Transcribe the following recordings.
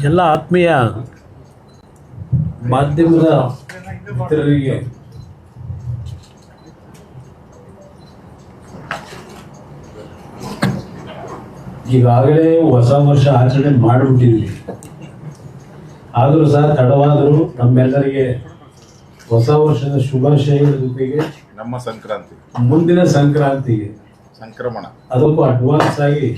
ಎಲ್ಲ ಆತ್ಮೀಯ ಮಾಧ್ಯಮದ ಮಿತ್ರರಿಗೆ ಈಗಾಗಲೇ ಹೊಸ ವರ್ಷ ಆಚರಣೆ ಮಾಡಿಬಿಟ್ಟಿದ್ವಿ. ಆದರೂ ಸಹ ತಡವಾದರೂ ನಮ್ಮೆಲ್ಲರಿಗೆ ಹೊಸ ವರ್ಷದ ಶುಭಾಶಯಗಳ ಜೊತೆಗೆ ನಮ್ಮ ಸಂಕ್ರಾಂತಿ ಮುಂದಿನ ಸಂಕ್ರಾಂತಿಗೆ ಸಂಕ್ರಮಣ ಅದಕ್ಕೂ ಅಡ್ವಾನ್ಸ್ ಆಗಿ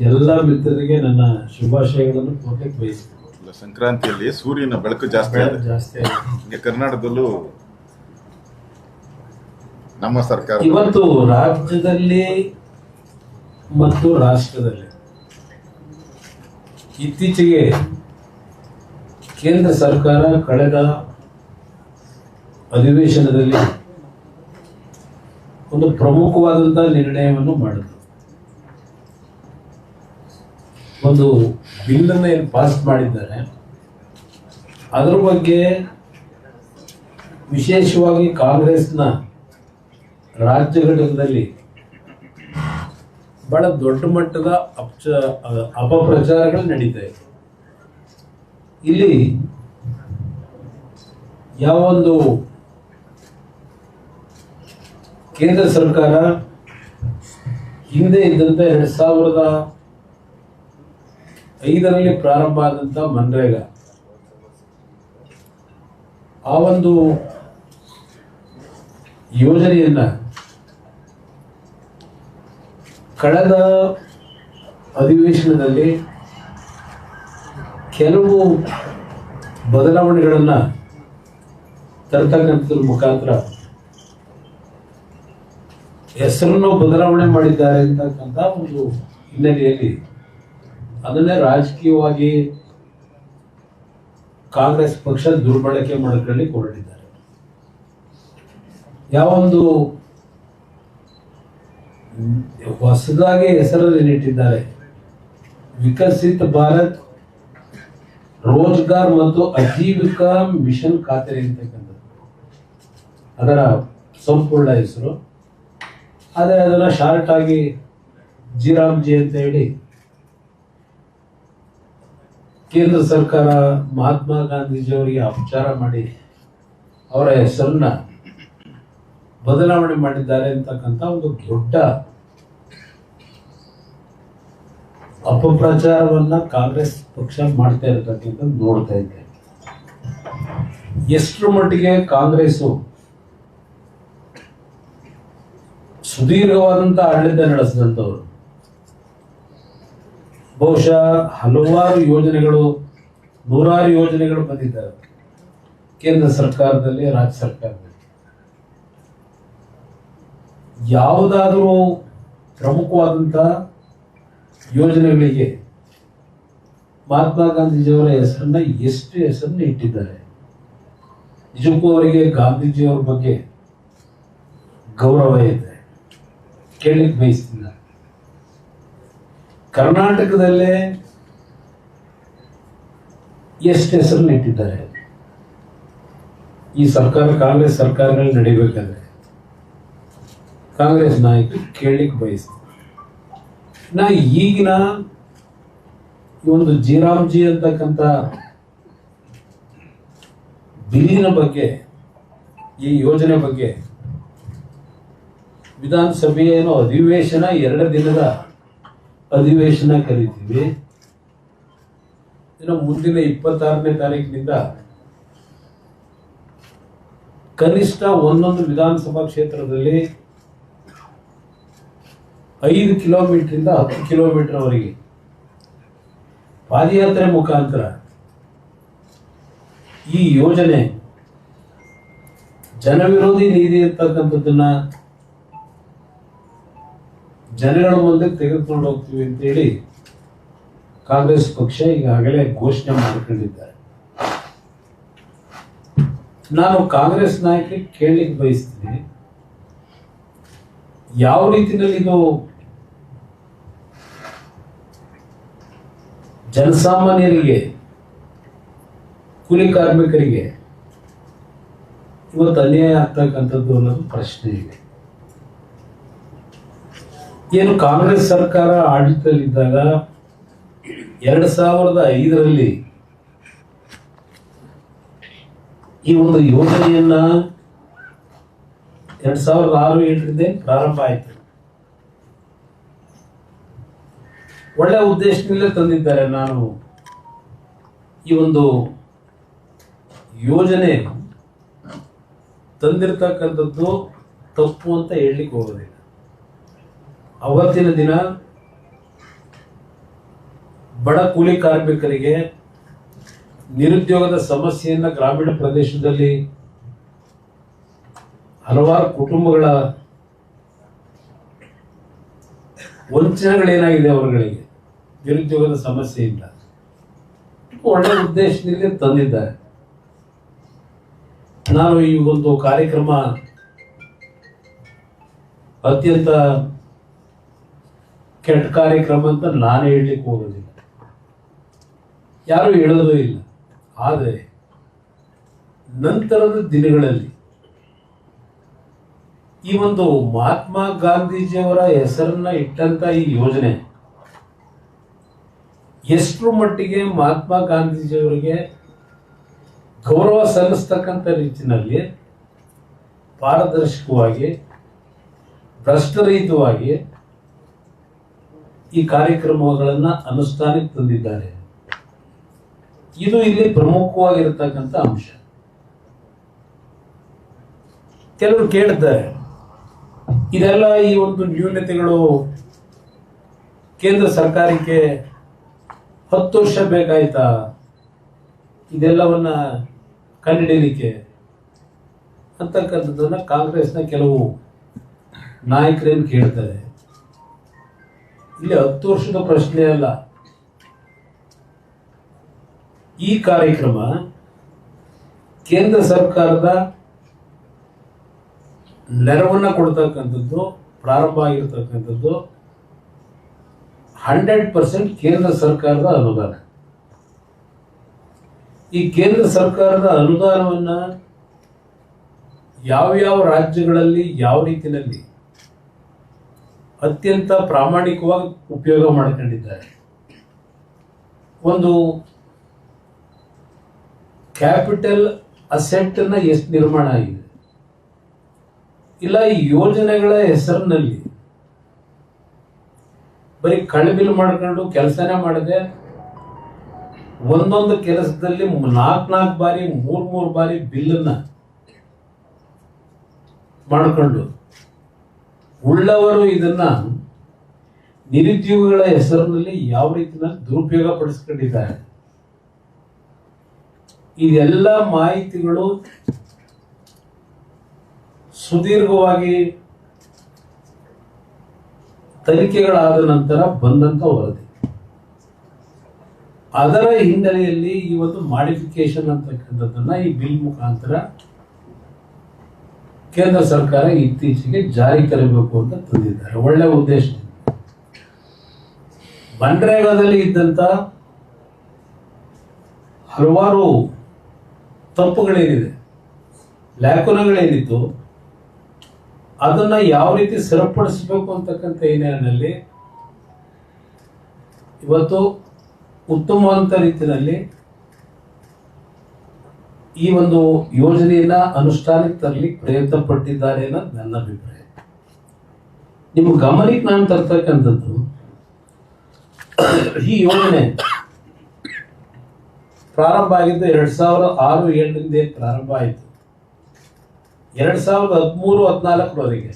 ಎಲ್ಲ ಮಿತ್ರರಿಗೆ ನನ್ನ ಶುಭಾಶಯಗಳನ್ನು ಕೊಡಲಿಕ್ಕೆ ಬಯಸ್ತೀನಿ. ಸಂಕ್ರಾಂತಿಯಲ್ಲಿ ಸೂರ್ಯನ ಬೆಳಕು ಜಾಸ್ತಿ ಆಗಿದೆ. ಕರ್ನಾಟಕದಲ್ಲೂ ನಮ್ಮ ಸರ್ಕಾರ ಇವತ್ತು ರಾಜ್ಯದಲ್ಲಿ ಮತ್ತು ರಾಷ್ಟ್ರದಲ್ಲಿ ಇತ್ತೀಚೆಗೆ ಕೇಂದ್ರ ಸರ್ಕಾರ ಕಳೆದ ಅಧಿವೇಶನದಲ್ಲಿ ಒಂದು ಪ್ರಮುಖವಾದಂತಹ ನಿರ್ಣಯವನ್ನು ಮಾಡಿದ್ರು. ಒಂದು ಬಿಲ್ ಅನ್ನು ಏನು ಪಾಸ್ ಮಾಡಿದ್ದಾರೆ, ಅದರ ಬಗ್ಗೆ ವಿಶೇಷವಾಗಿ ಕಾಂಗ್ರೆಸ್ನ ರಾಜ್ಯ ಘಟಕದಲ್ಲಿ ಬಹಳ ದೊಡ್ಡ ಮಟ್ಟದ ಅಪಪ್ರಚಾರಗಳು ನಡೀತಾ ಇದೆ. ಇಲ್ಲಿ ಯಾವೊಂದು ಕೇಂದ್ರ ಸರ್ಕಾರ ಹಿಂದೆ ಇದ್ದಂತೆ 2005ರಲ್ಲಿ ಪ್ರಾರಂಭ ಆದಂತ ಮನ್ರೇಗಾ ಆ ಒಂದು ಯೋಜನೆಯನ್ನ ಕಳೆದ ಅಧಿವೇಶನದಲ್ಲಿ ಕೆಲವು ಬದಲಾವಣೆಗಳನ್ನ ತರತಕ್ಕಂಥದ್ರ ಮುಖಾಂತರ ಹೆಸರನ್ನು ಬದಲಾವಣೆ ಮಾಡಿದ್ದಾರೆ ಅಂತಕ್ಕಂಥ ಒಂದು ಹಿನ್ನೆಲೆಯಲ್ಲಿ ಅದನ್ನೇ ರಾಜಕೀಯವಾಗಿ ಕಾಂಗ್ರೆಸ್ ಪಕ್ಷ ದುರ್ಬಳಕೆ ಮಾಡಿಕೊಳ್ಳಿ ಹೊರಟಿದ್ದಾರೆ. ಯಾವೊಂದು ಹೊಸದಾಗಿ ಹೆಸರಲ್ಲಿ ಇಟ್ಟಿದ್ದಾರೆ, ವಿಕಸಿತ ಭಾರತ್ ರೋಜ್ಗಾರ್ ಮತ್ತು ಆಜೀವಿಕಾ ಮಿಷನ್ ಖಾತೆ ಅಂತಕ್ಕಂಥದ್ದು ಅದರ ಸಂಪೂರ್ಣ ಹೆಸರು. ಆದರೆ ಅದನ್ನ ಶಾರ್ಟ್ ಆಗಿ ಜಿರಾಮ್ಜಿ ಅಂತ ಹೇಳಿ ಕೇಂದ್ರ ಸರ್ಕಾರ ಮಹಾತ್ಮ ಗಾಂಧೀಜಿಯವರಿಗೆ ಅಪಚಾರ ಮಾಡಿ ಅವರ ಹೆಸರನ್ನ ಬದಲಾವಣೆ ಮಾಡಿದ್ದಾರೆ ಅಂತಕ್ಕಂಥ ಒಂದು ದೊಡ್ಡ ಅಪಪ್ರಚಾರವನ್ನ ಕಾಂಗ್ರೆಸ್ ಪಕ್ಷ ಮಾಡ್ತಾ ಇರತಕ್ಕಂಥದ್ದು ನೋಡ್ತಾ ಇದ್ದೆ. ಎಷ್ಟರ ಮಟ್ಟಿಗೆ ಕಾಂಗ್ರೆಸ್ ಸುದೀರ್ಘವಾದಂತ ಆಡಳಿತ ನಡೆಸಿದಂಥವ್ರು, ಬಹುಶಃ ಹಲವಾರು ಯೋಜನೆಗಳು, ನೂರಾರು ಯೋಜನೆಗಳು ಬಂದಿದ್ದಾರೆ ಕೇಂದ್ರ ಸರ್ಕಾರದಲ್ಲಿ, ರಾಜ್ಯ ಸರ್ಕಾರದಲ್ಲಿ. ಯಾವುದಾದರೂ ಪ್ರಮುಖವಾದಂತ ಯೋಜನೆಗಳಿಗೆ ಮಹಾತ್ಮ ಗಾಂಧೀಜಿಯವರ ಹೆಸರನ್ನ ಎಷ್ಟು ಹೆಸರನ್ನ ಇಟ್ಟಿದ್ದಾರೆ. ನಿಜಕ್ಕೂ ಅವರಿಗೆ ಗಾಂಧೀಜಿಯವರ ಬಗ್ಗೆ ಗೌರವ ಇದೆ, ಕೇಳಲಿಕ್ಕೆ ಬಯಸ್ತಿಲ್ಲ. ಕರ್ನಾಟಕದಲ್ಲೇ ಎಷ್ಟು ಹೆಸರನ್ನ ಇಟ್ಟಿದ್ದಾರೆ ಈ ಸರ್ಕಾರ, ಕಾಂಗ್ರೆಸ್ ಸರ್ಕಾರಗಳು ನಡೀಬೇಕಾದ್ರೆ ಕಾಂಗ್ರೆಸ್ ನಾಯಕರು ಕೇಳಲಿಕ್ಕೆ ಬಯಸ್ತಾರೆ. ನಾ ಈಗಿನ ಒಂದು ಜಿರಾಮ್ಜಿ ಅಂತಕ್ಕಂಥ ಬಿಲ್ಲಿನ ಬಗ್ಗೆ, ಈ ಯೋಜನೆ ಬಗ್ಗೆ ವಿಧಾನಸಭೆಯೇನೋ ಅಧಿವೇಶನ 2 ದಿನದ ಅಧಿವೇಶನ ಕರೀತೀವಿ. ಇನ್ನು ಮುಂದಿನ 26ನೇ ತಾರೀಕಿನಿಂದ ಕನಿಷ್ಠ ಒಂದೊಂದು ವಿಧಾನಸಭಾ ಕ್ಷೇತ್ರದಲ್ಲಿ 5 ಕಿಲೋಮೀಟರ್ 10 ಕಿಲೋಮೀಟರ್ ವರೆಗೆ ಪಾದಯಾತ್ರೆ ಮುಖಾಂತರ ಈ ಯೋಜನೆ ಜನವಿರೋಧಿ ನೀತಿ ಅಂತಕ್ಕಂಥದ್ದನ್ನ ಜನಗಳ ಮುಂದೆ ತೆಗೆದುಕೊಂಡು ಹೋಗ್ತೀವಿ ಅಂತೇಳಿ ಕಾಂಗ್ರೆಸ್ ಪಕ್ಷ ಈಗಾಗಲೇ ಘೋಷಣೆ ಮಾಡಿಕೊಂಡಿದ್ದಾರೆ. ನಾನು ಕಾಂಗ್ರೆಸ್ ನಾಯಕರಿಗೆ ಕೇಳಲಿಕ್ಕೆ ಬಯಸ್ತೀನಿ, ಯಾವ ರೀತಿಯಲ್ಲಿ ಇದು ಜನಸಾಮಾನ್ಯರಿಗೆ, ಕೂಲಿ ಕಾರ್ಮಿಕರಿಗೆ ಇವತ್ತು ಅನ್ಯಾಯ ಆಗ್ತಕ್ಕಂಥದ್ದು ಅನ್ನೋದು ಪ್ರಶ್ನೆ ಇದೆ. ಏನು ಕಾಂಗ್ರೆಸ್ ಸರ್ಕಾರ ಆಡಳಿತದಲ್ಲಿದ್ದಾಗ 2005ರಲ್ಲಿ ಈ ಒಂದು ಯೋಜನೆಯನ್ನ 2006-07 ಪ್ರಾರಂಭ ಆಯಿತು. ಒಳ್ಳೆ ಉದ್ದೇಶದಲ್ಲೇ ತಂದಿದ್ದಾರೆ. ನಾನು ಈ ಒಂದು ಯೋಜನೆ ತಂದಿರತಕ್ಕಂಥದ್ದು ತಪ್ಪು ಅಂತ ಹೇಳಲಿಕ್ಕೆ ಹೋಗೋದಿಲ್ಲ. ಅವತ್ತಿನ ದಿನ ಬಡ ಕೂಲಿ ಕಾರ್ಮಿಕರಿಗೆ ನಿರುದ್ಯೋಗದ ಸಮಸ್ಯೆಯನ್ನ ಗ್ರಾಮೀಣ ಪ್ರದೇಶದಲ್ಲಿ ಹಲವಾರು ಕುಟುಂಬಗಳ ವಂಚನೆಗಳೇನಾಗಿದೆ ಅವರುಗಳಿಗೆ ನಿರುದ್ಯೋಗದ ಸಮಸ್ಯೆಯಿಂದ ಒಳ್ಳೆ ಉದ್ದೇಶದಿಂದ ತಂದಿದ್ದಾರೆ. ನಾನು ಈ ಒಂದು ಕಾರ್ಯಕ್ರಮ ಅತ್ಯಂತ ಕೆಟ್ಟ ಕಾರ್ಯಕ್ರಮ ಅಂತ ನಾನೇ ಹೇಳಲಿಕ್ಕೆ ಹೋಗೋದಿಲ್ಲ, ಯಾರು ಹೇಳೋದೂ ಇಲ್ಲ. ಆದರೆ ನಂತರದ ದಿನಗಳಲ್ಲಿ ಈ ಒಂದು ಮಹಾತ್ಮ ಗಾಂಧೀಜಿಯವರ ಹೆಸರನ್ನ ಇಟ್ಟಂತ ಈ ಯೋಜನೆ ಎಷ್ಟರ ಮಟ್ಟಿಗೆ ಮಹಾತ್ಮ ಗಾಂಧೀಜಿಯವರಿಗೆ ಗೌರವ ಸಲ್ಲಿಸ್ತಕ್ಕಂಥ ರೀತಿಯಲ್ಲಿ ಪಾರದರ್ಶಕವಾಗಿ ಭ್ರಷ್ಟರಹಿತವಾಗಿ ಈ ಕಾರ್ಯಕ್ರಮಗಳನ್ನು ಅನುಷ್ಠಾನಕ್ಕೆ ತಂದಿದ್ದಾರೆ. ಇದು ಇಲ್ಲಿ ಪ್ರಮುಖವಾಗಿರತಕ್ಕಂಥ ಅಂಶ. ಕೆಲವರು ಕೇಳಿದ್ದಾರೆ, ಇದೆಲ್ಲ ಈ ಒಂದು ನ್ಯೂನತೆಗಳು ಕೇಂದ್ರ ಸರ್ಕಾರಕ್ಕೆ 10 ವರ್ಷ ಬೇಕಾಯ್ತಾ ಇದೆಲ್ಲವನ್ನ ಕಂಡುಹಿಡಿಯಲಿಕ್ಕೆ ಅಂತಕ್ಕಂಥದ್ದನ್ನ ಕಾಂಗ್ರೆಸ್ನ ಕೆಲವು ನಾಯಕರೇನು ಕೇಳ್ತಾರೆ. ಇಲ್ಲಿ 10 ವರ್ಷದ ಪ್ರಶ್ನೆ ಅಲ್ಲ. ಈ ಕಾರ್ಯಕ್ರಮ ಕೇಂದ್ರ ಸರ್ಕಾರದ ನೆರವನ್ನ ಕೊಡ್ತಕ್ಕಂಥದ್ದು ಪ್ರಾರಂಭ ಆಗಿರ್ತಕ್ಕಂಥದ್ದು 100% ಕೇಂದ್ರ ಸರ್ಕಾರದ ಅನುದಾನ. ಈ ಕೇಂದ್ರ ಸರ್ಕಾರದ ಅನುದಾನವನ್ನ ಯಾವ ರಾಜ್ಯಗಳಲ್ಲಿ ಯಾವ ರೀತಿಯಲ್ಲಿ ಅತ್ಯಂತ ಪ್ರಾಮಾಣಿಕವಾಗಿ ಉಪಯೋಗ ಮಾಡಿಕೊಂಡಿದ್ದಾರೆ. ಒಂದು ಕ್ಯಾಪಿಟಲ್ ಅಸೆಟ್ ಅನ್ನ ಎಷ್ಟು ನಿರ್ಮಾಣ ಆಗಿದೆ, ಇಲ್ಲ ಈ ಯೋಜನೆಗಳ ಹೆಸರಿನಲ್ಲಿ ಬರೀ ಕಳಬಿಲ್ ಮಾಡ್ಕೊಂಡು ಕೆಲಸನೇ ಮಾಡದೆ ಒಂದೊಂದು ಕೆಲಸದಲ್ಲಿ 4 ಬಾರಿ 3 ಬಾರಿ ಬಿಲ್ಲನ್ನ ಮಾಡಿಕೊಂಡು ಉಳ್ಳವರು ಇದನ್ನ ನಿರುದ್ಯೋಗಿಗಳ ಹೆಸರಿನಲ್ಲಿ ಯಾವ ರೀತಿಯ ದುರುಪಯೋಗ ಪಡಿಸ್ಕೊಂಡಿದ್ದಾರೆ. ಇದೆಲ್ಲ ಮಾಹಿತಿಗಳು ಸುದೀರ್ಘವಾಗಿ ತನಿಖೆಗಳಾದ ನಂತರ ಬಂದಂತ ವರದಿ. ಅದರ ಹಿನ್ನೆಲೆಯಲ್ಲಿ ಈ ಒಂದು ಮಾಡಿಫಿಕೇಶನ್ ಅಂತಕ್ಕಂಥದ್ದನ್ನ ಈ ಬಿಲ್ ಮುಖಾಂತರ ಕೇಂದ್ರ ಸರ್ಕಾರ ಇತ್ತೀಚೆಗೆ ಜಾರಿ ತರಬೇಕು ಅಂತ ತಂದಿದ್ದಾರೆ. ಒಳ್ಳೆ ಉದ್ದೇಶದಿಂದ. ಮನ್ರೇಗಾದಲ್ಲಿ ಇದ್ದಂತ ಹಲವಾರು ತಪ್ಪುಗಳೇನಿದೆ, ಲ್ಯಾಕುನಗಳೇನಿತ್ತು, ಅದನ್ನ ಯಾವ ರೀತಿ ಸರಿಪಡಿಸಬೇಕು ಅಂತಕ್ಕಂಥ ಹಿನ್ನೆಲೆಯಲ್ಲಿ ಇವತ್ತು ಉತ್ತಮವಾದ ರೀತಿಯಲ್ಲಿ ಈ ಒಂದು ಯೋಜನೆಯನ್ನ ಅನುಷ್ಠಾನಕ್ಕೆ ತರಲಿಕ್ಕೆ ಪ್ರಯತ್ನ ಪಟ್ಟಿದ್ದಾರೆ ಅನ್ನೋದು ನನ್ನ ಅಭಿಪ್ರಾಯ. ನಿಮ್ಮ ಗಮನಕ್ಕೆ ನಾನು ತರ್ತಕ್ಕಂಥದ್ದು, ಈ ಯೋಜನೆ ಪ್ರಾರಂಭ ಆಗಿದ್ದು 2006-07 ಪ್ರಾರಂಭ ಆಯಿತು. 2013-14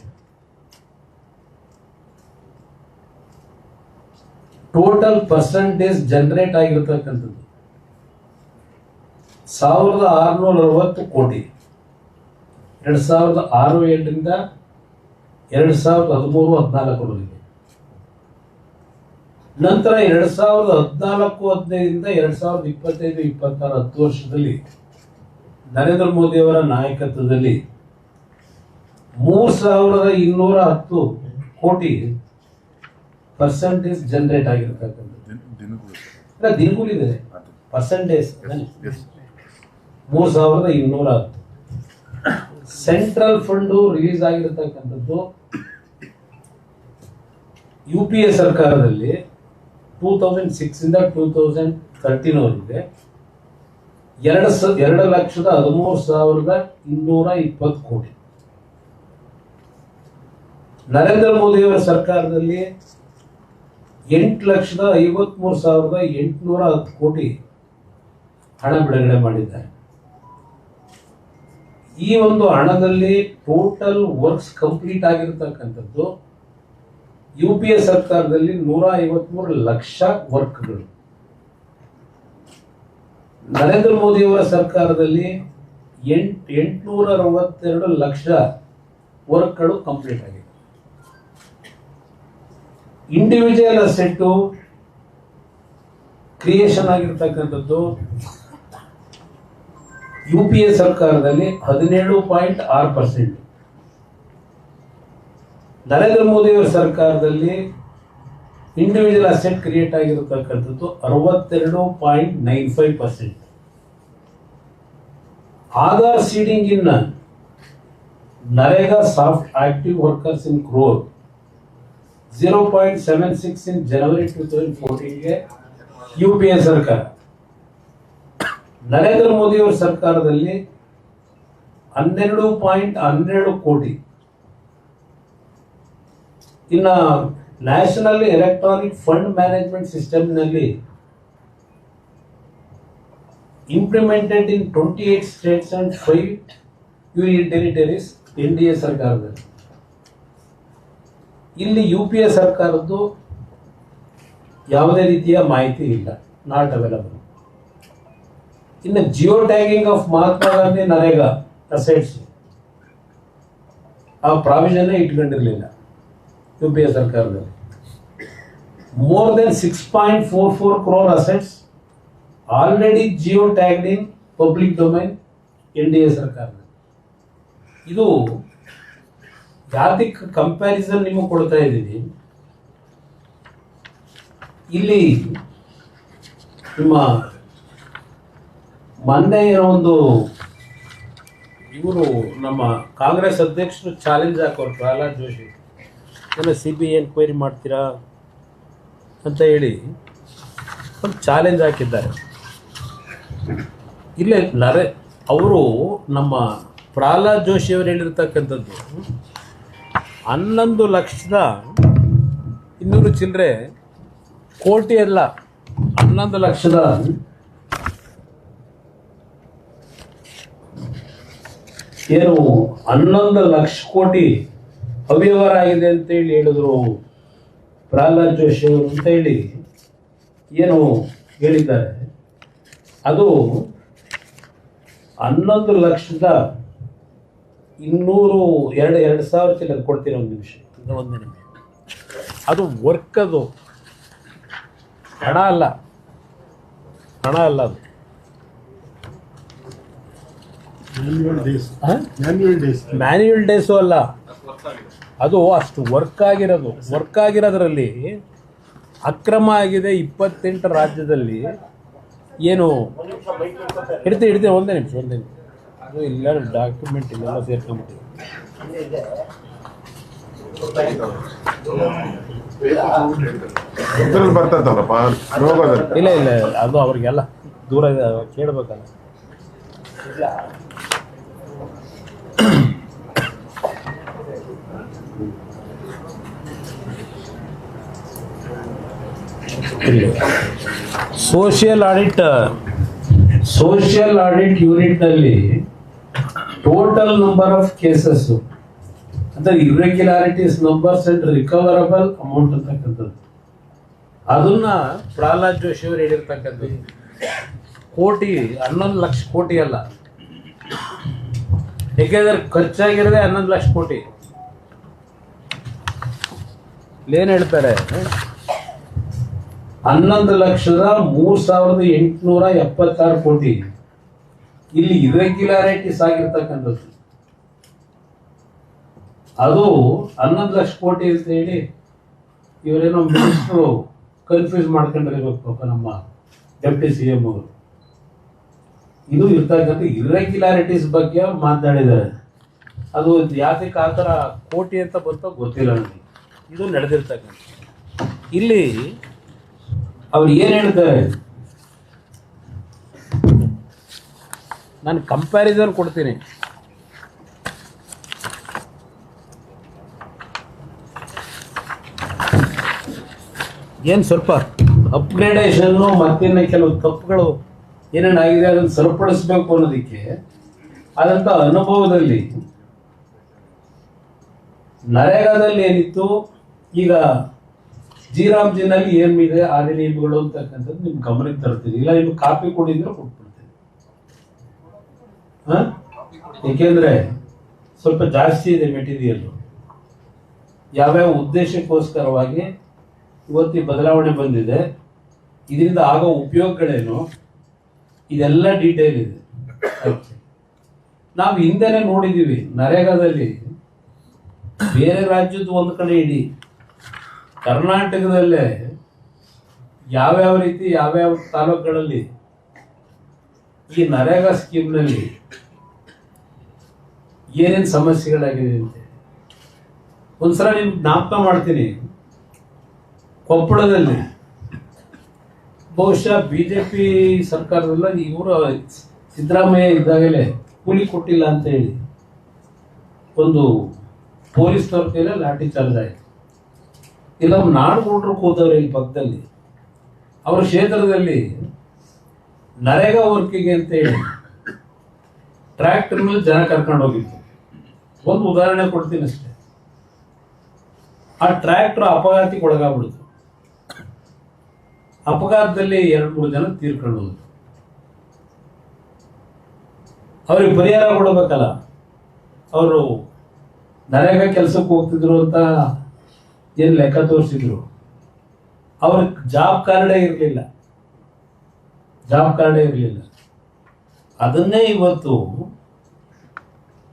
ಟೋಟಲ್ ಪರ್ಸೆಂಟೇಜ್ ಜನರೇಟ್ ಆಗಿರತಕ್ಕಂಥದ್ದು 1660 ಕೋಟಿ. 2006-07 2013-14 ನಂತರ 2014-15 2025-26 10 ವರ್ಷದಲ್ಲಿ ನರೇಂದ್ರ ಮೋದಿ ಅವರ ನಾಯಕತ್ವದಲ್ಲಿ 3210 ಕೋಟಿ ಪರ್ಸೆಂಟೇಜ್ ಜನರೇಟ್ ಆಗಿರ್ತಕ್ಕಂಥದ್ದು. ದಿನಗೂಲಿದೆ ಪರ್ಸೆಂಟೇಜ್ 3210. ಸೆಂಟ್ರಲ್ ಫಂಡ್ ರಿಲೀಸ್ ಆಗಿರತಕ್ಕಂಥದ್ದು UPA ಸರ್ಕಾರದಲ್ಲಿ 2006 2013 2,13,220 ಕೋಟಿ. ನರೇಂದ್ರ ಮೋದಿಯವರ ಸರ್ಕಾರದಲ್ಲಿ 8,53,810 ಕೋಟಿ ಹಣ ಬಿಡುಗಡೆ ಮಾಡಿದ್ದಾರೆ. ಈ ಒಂದು ಹಣದಲ್ಲಿ ಟೋಟಲ್ ವರ್ಕ್ಸ್ ಕಂಪ್ಲೀಟ್ ಆಗಿರತಕ್ಕಂಥದ್ದು UPA ಸರ್ಕಾರದಲ್ಲಿ 153 ಲಕ್ಷ ವರ್ಕ್ಗಳು, ನರೇಂದ್ರ ಮೋದಿಯವರ ಸರ್ಕಾರದಲ್ಲಿ 862 ಲಕ್ಷ ವರ್ಕ್ಗಳು ಕಂಪ್ಲೀಟ್ ಆಗಿದೆ. ಇಂಡಿವಿಜುವಲ್ ಅಸೆಟ್ ಕ್ರಿಯೇಷನ್ ಆಗಿರ್ತಕ್ಕಂಥದ್ದು UPA ಸರ್ಕಾರದಲ್ಲಿ 17.6%, ನರೇಂದ್ರ ಮೋದಿಯವರ ಸರ್ಕಾರದಲ್ಲಿ ಇಂಡಿವಿಜುವಲ್ ಅಸೆಟ್ ಕ್ರಿಯೇಟ್ ಆಗಿರತಕ್ಕಂಥದ್ದು 62.95%. Aadhaar seeding in NREGA soft active workers in crore 0.76 in January 2014 UPA ಸರ್ಕಾರ. ನರೇಂದ್ರ ಮೋದಿಯವರ ಸರ್ಕಾರದಲ್ಲಿ 12.12 ಕೋಟಿ. ಇನ್ನ national electronic fund management system ನಲ್ಲಿ implemented in 28 states and 5 union territories NDA ಸರ್ಕಾರದಲ್ಲಿ. ಇಲ್ಲಿ UPA ಸರ್ಕಾರದ್ದು ಯಾವುದೇ ರೀತಿಯ ಮಾಹಿತಿ ಇಲ್ಲ, ನಾಟ್ ಅವೈಲಬಲ್. ಇನ್ನು geo tagging of Mahatma Gandhi NREGA assets ಆ ಪ್ರಾವಿಷನ್ ಇಟ್ಕೊಂಡಿರಲಿಲ್ಲ UPA ಸರ್ಕಾರದಲ್ಲಿ. More than 6.44 crore assets already Jio tagged in public domain NDA ಸರ್ಕಾರದಲ್ಲಿ. ಇದು ಜಾತಿಕ್ ಕಂಪ್ಯಾರಿಸನ್ ನಿಮಗೆ ಕೊಡ್ತಾ ಇದ್ದೀನಿ. ಇಲ್ಲಿ ನಿಮ್ಮ ಮೊನ್ನೆ ಒಂದು ಇವರು ನಮ್ಮ ಕಾಂಗ್ರೆಸ್ ಅಧ್ಯಕ್ಷರು ಚಾಲೆಂಜ್ ಹಾಕೋರು, ಪ್ರಹ್ಲಾದ್ ಜೋಶಿ, ಎಲ್ಲ CBI ಎನ್ಕ್ವೈರಿ ಮಾಡ್ತೀರಾ ಅಂತ ಹೇಳಿ ಒಂದು ಚಾಲೆಂಜ್ ಹಾಕಿದ್ದಾರೆ. ಇಲ್ಲೇ ಅವರು ನಮ್ಮ ಪ್ರಹ್ಲಾದ್ ಜೋಶಿ ಅವರು ಹೇಳಿರ್ತಕ್ಕಂಥದ್ದು 11,200,000 ಚಿಲ್ಲರೆ ಕೋಟಿ ಅಲ್ಲ, 11,00,000 ಏನು 11 ಲಕ್ಷ ಕೋಟಿ ಅವ್ಯವಹಾರ ಆಗಿದೆ ಅಂತ ಹೇಳಿ ಹೇಳಿದ್ರು ಪ್ರಹ್ಲಾದ್ ಜೋಶಿ ಅವರು ಅಂತ ಹೇಳಿ ಏನು ಹೇಳಿದ್ದಾರೆ. ಅದು 11,202,000 ಚಿಲ್ಲರೆ ಕೊಡ್ತೀನಿ. ಒಂದು ನಿಮಿಷ. ಅದು ವರ್ಕ್, ಅದು ಹಣ ಅಲ್ಲ ಅದು ಮ್ಯಾನ್ಯುಯಲ್ ಡೇಸು ಅಲ್ಲ, ಅದು ಅಷ್ಟು ವರ್ಕ್ ಆಗಿರೋದ್ರಲ್ಲಿ ಅಕ್ರಮ ಆಗಿದೆ. 28 ರಾಜ್ಯದಲ್ಲಿ ಏನು ಹಿಡ್ತೀನಿ ಒಂದೇ ನಿಮಿಷ ಅದು ಇಲ್ಲ, ಡಾಕ್ಯುಮೆಂಟ್ ಇಲ್ಲ ಸೇರ್ಕೊಂಡ್ಬಿಟ್ಟಿದೆ. ಇಲ್ಲ ಅದು ಅವ್ರಿಗೆಲ್ಲ ದೂರ ಇದೆ, ಕೇಳಬೇಕಲ್ಲ. ಸೋಷಿಯಲ್ ಆಡಿಟ್ ಯೂನಿಟ್ ನಲ್ಲಿ ಟೋಟಲ್ ನಂಬರ್ ಆಫ್ ಕೇಸಸ್ ಅಂದ್ರೆ irregularities numbers and recoverable amount ಅಂತಕ್ಕಂಥದ್ದು, ಅದನ್ನ ಪ್ರಹ್ಲಾದ್ ಜೋಶಿ ಅವರು ಹೇಳಿರ್ತಕ್ಕಂಥದ್ದು ಕೋಟಿ 11 ಲಕ್ಷ ಕೋಟಿ ಅಲ್ಲ, ಏಕೆಂದ್ರೆ ಖರ್ಚಾಗಿರೋದೇ 11 ಲಕ್ಷ ಕೋಟಿ. ಏನ್ ಹೇಳ್ತಾರೆ, 11,03,876 ಕೋಟಿ ಇಲ್ಲಿ ಇರ್ರೆಗ್ಯುಲಾರಿಟೀಸ್ ಆಗಿರ್ತಕ್ಕಂಥದ್ದು. ಅದು 11 ಲಕ್ಷ ಕೋಟಿ ಅಂತ ಹೇಳಿ ಇವರೇನೋ ಮಿನಿಸ್ಟ್ರು ಕನ್ಫ್ಯೂಸ್ ಮಾಡ್ಕೊಂಡಿರ್ಬೇಕು ಪಾಪ ನಮ್ಮ ಡೆಪ್ಟಿ CM ಅವರು. ಇದು ಇರ್ತಕ್ಕಂಥ ಇರ್ರೆಗ್ಯುಲಾರಿಟೀಸ್ ಬಗ್ಗೆ ಮಾತನಾಡಿದ್ದಾರೆ. ಅದು ಯಾತಕ್ಕೆ ಆ ಥರ ಕೋಟಿ ಅಂತ ಬಂತೋ ಗೊತ್ತಿಲ್ಲ ನನಗೆ. ಇದು ನಡೆದಿರ್ತಕ್ಕಂಥ ಇಲ್ಲಿ ಅವ್ರು ಏನು ಹೇಳ್ತಾರೆ, ನಾನು ಕಂಪ್ಯಾರಿಸನ್ ಕೊಡ್ತೀನಿ. ಏನು ಸ್ವಲ್ಪ ಅಪ್ಗ್ರೇಡೇಷನ್ನು ಮತ್ತಿನ್ನ ಕೆಲವು ತಪ್ಪುಗಳು ಏನೇನಾಗಿದೆ ಅದನ್ನು ಸರಿಪಡಿಸ್ಬೇಕು ಅನ್ನೋದಕ್ಕೆ ಆದಂಥ ಅನುಭವದಲ್ಲಿ ನರೇಗಾದಲ್ಲಿ ಏನಿತ್ತು, ಈಗ ಜಿನಲ್ಲಿ ಏನಿದೆ ಆದಿ ನಿಯಮಗಳು ಅಂತಕ್ಕಂಥದ್ದು ನಿಮ್ಗೆ ಗಮನಕ್ಕೆ ತರ್ತೀನಿ. ಇಲ್ಲ ನಿಮ್ಗೆ ಕಾಪಿ ಕೊಡಿದ್ರೆ ಕೊಟ್ಬಿಡ್ತೀನಿ. ಏಕೆಂದ್ರೆ ಸ್ವಲ್ಪ ಜಾಸ್ತಿ ಇದೆ ಮೆಟೀರಿಯಲ್. ಯಾವ್ಯಾವ ಉದ್ದೇಶಕ್ಕೋಸ್ಕರವಾಗಿ ಇವತ್ತು ಈ ಬದಲಾವಣೆ ಬಂದಿದೆ, ಇದರಿಂದ ಆಗೋ ಉಪಯೋಗಗಳೇನು, ಇದೆಲ್ಲ ಡೀಟೇಲ್ ಇದೆ. ನಾವು ಹಿಂದೆನೆ ನೋಡಿದೀವಿ ನರೇಗಾದಲ್ಲಿ ಬೇರೆ ರಾಜ್ಯದ ಒಂದು ಕಡೆ ಇಡಿ, ಕರ್ನಾಟಕದಲ್ಲೇ ಯಾವ್ಯಾವ ರೀತಿ ಯಾವ್ಯಾವ ತಾಲೂಕುಗಳಲ್ಲಿ ಈ ನರೇಗಾ ಸ್ಕೀಮ್ನಲ್ಲಿ ಏನೇನು ಸಮಸ್ಯೆಗಳಾಗಿದೆ ಅಂತ ಒಂದ್ಸಲ ನಿಮ್ಗೆ ಜ್ಞಾಪಕ ಮಾಡ್ತೀನಿ. ಕೊಪ್ಪಳದಲ್ಲಿ ಬಹುಶಃ ಬಿಜೆಪಿ ಸರ್ಕಾರದಲ್ಲ, ಇವರು ಸಿದ್ದರಾಮಯ್ಯ ಇದ್ದಾಗಲೇ ಕೂಲಿ ಕೊಟ್ಟಿಲ್ಲ ಅಂತ ಹೇಳಿ ಒಂದು ಪೊಲೀಸ್ನವ್ರ ಕೈಲೇ ಲಾಠಿ ಚಾರ್ಜ್ ಆಯಿತು. ಇಲ್ಲ ನಾಡುಗೌಡರು ಕೂತವ್ರೆ ಈ ಪಕ್ಕದಲ್ಲಿ, ಅವರ ಕ್ಷೇತ್ರದಲ್ಲಿ ನರೇಗಾ ವರ್ಕಿಗೆ ಅಂತ ಹೇಳಿ ಟ್ರ್ಯಾಕ್ಟರ್ ಮೇಲೆ ಜನ ಕರ್ಕೊಂಡು ಹೋಗಿತ್ತು. ಒಂದು ಉದಾಹರಣೆ ಕೊಡ್ತೀನಿ ಅಷ್ಟೇ. ಆ ಟ್ರ್ಯಾಕ್ಟರ್ ಅಪಘಾತಕ್ಕೆ ಒಳಗಾಗ್ಬಿಡ್ತು. ಅಪಘಾತದಲ್ಲಿ 2-3 ಜನ ತೀರ್ಕೊಂಡು ಹೋದ್ರು. ಅವ್ರಿಗೆ ಪರಿಹಾರ ಕೊಡಬೇಕಲ್ಲ. ಅವರು ನರೇಗಾ ಕೆಲಸಕ್ಕೆ ಹೋಗ್ತಿದ್ರು ಅಂತ ಏನು ಲೆಕ್ಕ ತೋರಿಸಿದ್ರು, ಅವ್ರಿಗೆ ಜಾಬ್ ಕಾರ್ಡೇ ಇರಲಿಲ್ಲ. ಅದನ್ನೇ ಇವತ್ತು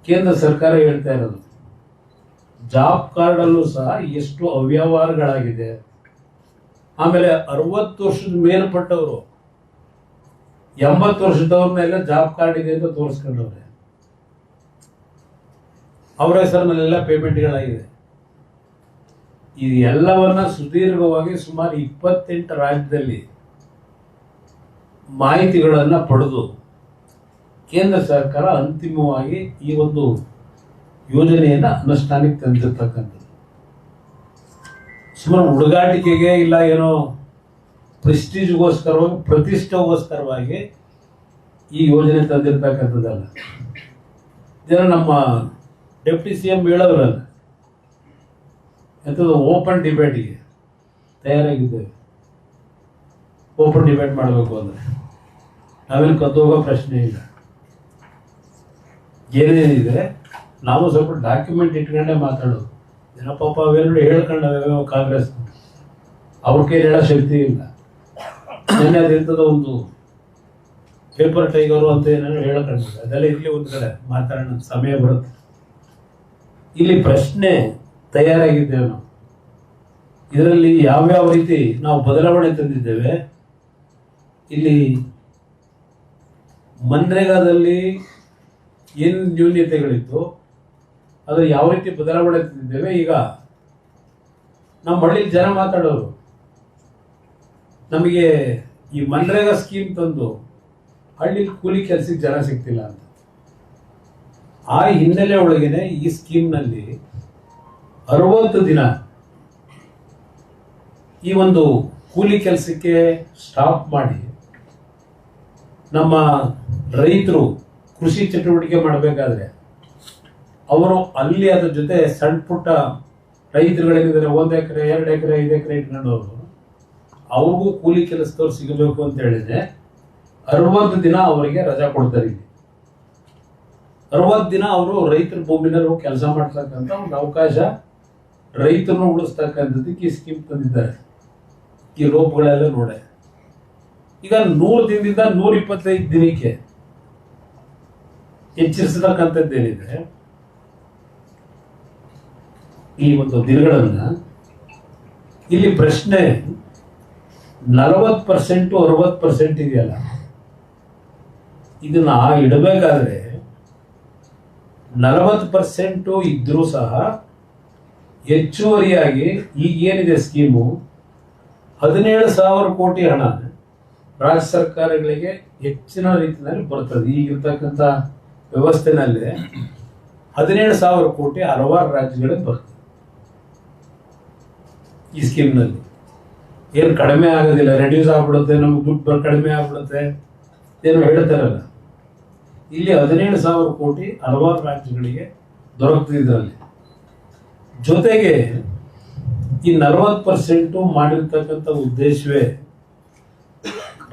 ಕೇಂದ್ರ ಸರ್ಕಾರ ಹೇಳ್ತಾ ಇರೋದು. ಜಾಬ್ ಕಾರ್ಡ್ ಅಲ್ಲೂ ಸಹ ಎಷ್ಟು ಅವ್ಯವಹಾರಗಳಾಗಿದೆ. ಆಮೇಲೆ 60 ವರ್ಷದ ಮೇಲ್ಪಟ್ಟವರು 80 ವರ್ಷದವ್ರ ಮೇಲೆ ಜಾಬ್ ಕಾರ್ಡ್ ಇದೆ ಅಂತ ತೋರಿಸ್ಕೊಂಡವ್ರೆ. ಅವರ ಹೆಸರಿನಲ್ಲೆಲ್ಲ ಪೇಮೆಂಟ್ಗಳಾಗಿದೆ. ಇದು ಎಲ್ಲವನ್ನ ಸುದೀರ್ಘವಾಗಿ ಸುಮಾರು 28 ರಾಜ್ಯದಲ್ಲಿ ಮಾಹಿತಿಗಳನ್ನ ಪಡೆದು ಕೇಂದ್ರ ಸರ್ಕಾರ ಅಂತಿಮವಾಗಿ ಈ ಒಂದು ಯೋಜನೆಯನ್ನ ಅನುಷ್ಠಾನಕ್ಕೆ ತಂದಿರ್ತಕ್ಕಂಥದ್ದು. ಸುಮಾರು ಹುಡುಗಾಟಿಕೆಗೆ ಇಲ್ಲ ಏನೋ ಪ್ರೆಸ್ಟೀಜ್ಗೋಸ್ಕರವಾಗಿ ಪ್ರತಿಷ್ಠೆಗೋಸ್ಕರವಾಗಿ ಈ ಯೋಜನೆ ತಂದಿರ್ತಕ್ಕಂಥದ್ದಲ್ಲ. ಇದನ್ನು ನಮ್ಮ ಡೆಪ್ಟಿ CM ಹೇಳೋರಲ್ಲ, ಎಂಥದ್ದು ಓಪನ್ ಡಿಬೇಟಿಗೆ ತಯಾರಾಗಿದ್ದೇವೆ. ಓಪನ್ ಡಿಬೇಟ್ ಮಾಡಬೇಕು ಅಂದರೆ ನಾವೇನು ಕದ್ದೋಗೋ ಪ್ರಶ್ನೆ ಇಲ್ಲ. ಏನೇನಿದೆ ನಾವು ಸ್ವಲ್ಪ ಡಾಕ್ಯುಮೆಂಟ್ ಇಟ್ಕೊಂಡೇ ಮಾತಾಡೋದು. ಏನೋ ಪಾಪ ಅವೆರಡು ಹೇಳ್ಕೊಂಡವೆ ಕಾಂಗ್ರೆಸ್, ಅವ್ರ ಕೈಲಿ ಹೇಳೋ ಶಕ್ತಿ ಇಲ್ಲ. ನೆನ್ನೆ ಅದಿಂಥದ್ದು ಒಂದು ಪೇಪರ್ ಟೈಗರು ಅಂತ ಏನೇನೋ ಹೇಳ್ಕೊಂಡಿದೆ. ಅದೆಲ್ಲ ಇರಲಿ ಒಂದು ಕಡೆ, ಮಾತಾಡೋಣ, ಸಮಯ ಬರುತ್ತೆ. ಇಲ್ಲಿ ಪ್ರಶ್ನೆ ತಯಾರಾಗಿದ್ದೇವೆ ನಾವು. ಇದರಲ್ಲಿ ಯಾವ್ಯಾವ ರೀತಿ ನಾವು ಬದಲಾವಣೆ ತಂದಿದ್ದೇವೆ. ಇಲ್ಲಿ ಮನ್ರೇಗಾದಲ್ಲಿ ಏನು ನ್ಯೂನ್ಯತೆಗಳಿತ್ತು ಅದು ಯಾವ ರೀತಿ ಬದಲಾವಣೆ ತಂದಿದ್ದೇವೆ. ಈಗ ನಮ್ಮ ಹಳ್ಳಿಲಿ ಜನ ಮಾತಾಡೋರು, ನಮಗೆ ಈ ಮನ್ರೇಗಾ ಸ್ಕೀಮ್ ತಂದು ಹಳ್ಳಿಲಿ ಕೂಲಿ ಕೆಲಸಕ್ಕೆ ಜನ ಸಿಗ್ತಿಲ್ಲ ಅಂತ. ಆ ಹಿನ್ನೆಲೆ ಒಳಗೇನೆ ಈ ಸ್ಕೀಮ್ನಲ್ಲಿ 60 ದಿನ ಈ ಒಂದು ಕೂಲಿ ಕೆಲಸಕ್ಕೆ ಸ್ಟಾಪ್ ಮಾಡಿ ನಮ್ಮ ರೈತರು ಕೃಷಿ ಚಟುವಟಿಕೆ ಮಾಡಬೇಕಾದ್ರೆ ಅವರು ಅಲ್ಲಿ ಅದ್ರ ಜೊತೆ ಸಣ್ಣ ಪುಟ್ಟ ರೈತರುಗಳೇನಿದ್ದಾರೆ 1 ಎಕರೆ 2 ಎಕರೆ 5 ಎಕರೆ ಇಟ್ಕೊಂಡವರು ಅವ್ರಿಗೂ ಕೂಲಿ ಕೆಲಸದವ್ರು ಸಿಗಬೇಕು ಅಂತ ಹೇಳಿದ್ರೆ 60 ದಿನ ಅವರಿಗೆ ರಜಾ ಕೊಡ್ತಾರೆ. ಇಲ್ಲಿ 60 ದಿನ ಅವರು ರೈತರ ಭೂಮಿನಲ್ಲಿ ಕೆಲಸ ಮಾಡ್ತಕ್ಕಂಥ ಒಂದು ಅವಕಾಶ, ರೈತರನ್ನು ಉಳಿಸ್ತಕ್ಕಂಥದ್ದಕ್ಕೆ ಈ ಸ್ಕೀಮ್ ತಂದಿದ್ದಾರೆ. ಈ ಲೋಪಗಳೆಲ್ಲ ನೋಡೆ ಈಗ 100 ದಿನದಿಂದ 125 ದಿನಕ್ಕೆ ಹೆಚ್ಚಿಸತಕ್ಕಂಥದ್ದೇನಿದೆ. ಈ ಒಂದು ದಿನಗಳನ್ನ ಇಲ್ಲಿ ಪ್ರಶ್ನೆ 40% 60% ಇದೆಯಲ್ಲ, ಇದನ್ನ ಇಡಬೇಕಾದ್ರೆ 40% ಇದ್ರೂ ಸಹ ಹೆಚ್ಚುವರಿಯಾಗಿ ಈಗ ಏನಿದೆ ಸ್ಕೀಮು 17,000 ಕೋಟಿ ಹಣ ರಾಜ್ಯ ಸರ್ಕಾರಗಳಿಗೆ ಹೆಚ್ಚಿನ ರೀತಿಯಲ್ಲಿ ಬರ್ತದೆ. ಈಗಿರ್ತಕ್ಕಂಥ ವ್ಯವಸ್ಥೆನಲ್ಲಿ 17,000 ಕೋಟಿ ಹಲವಾರು ರಾಜ್ಯಗಳಿಗೆ ಬರ್ತದೆ. ಈ ಸ್ಕೀಮ್ನಲ್ಲಿ ಏನು ಕಡಿಮೆ ಆಗೋದಿಲ್ಲ, ರೆಡ್ಯೂಸ್ ಆಗ್ಬಿಡುತ್ತೆ, ನಮ್ಗೆ ದುಡ್ಡು ಕಡಿಮೆ ಆಗ್ಬಿಡುತ್ತೆ ಏನು ಹೇಳ್ತಾರಲ್ಲ. ಇಲ್ಲಿ 17,000 ಕೋಟಿ ಹಲವಾರು ರಾಜ್ಯಗಳಿಗೆ ದೊರಕುತ್ತಿದ್ರಲ್ಲಿ. ಜೊತೆಗೆ ಈ 40% ಮಾಡಿರ್ತಕ್ಕಂಥ ಉದ್ದೇಶವೇ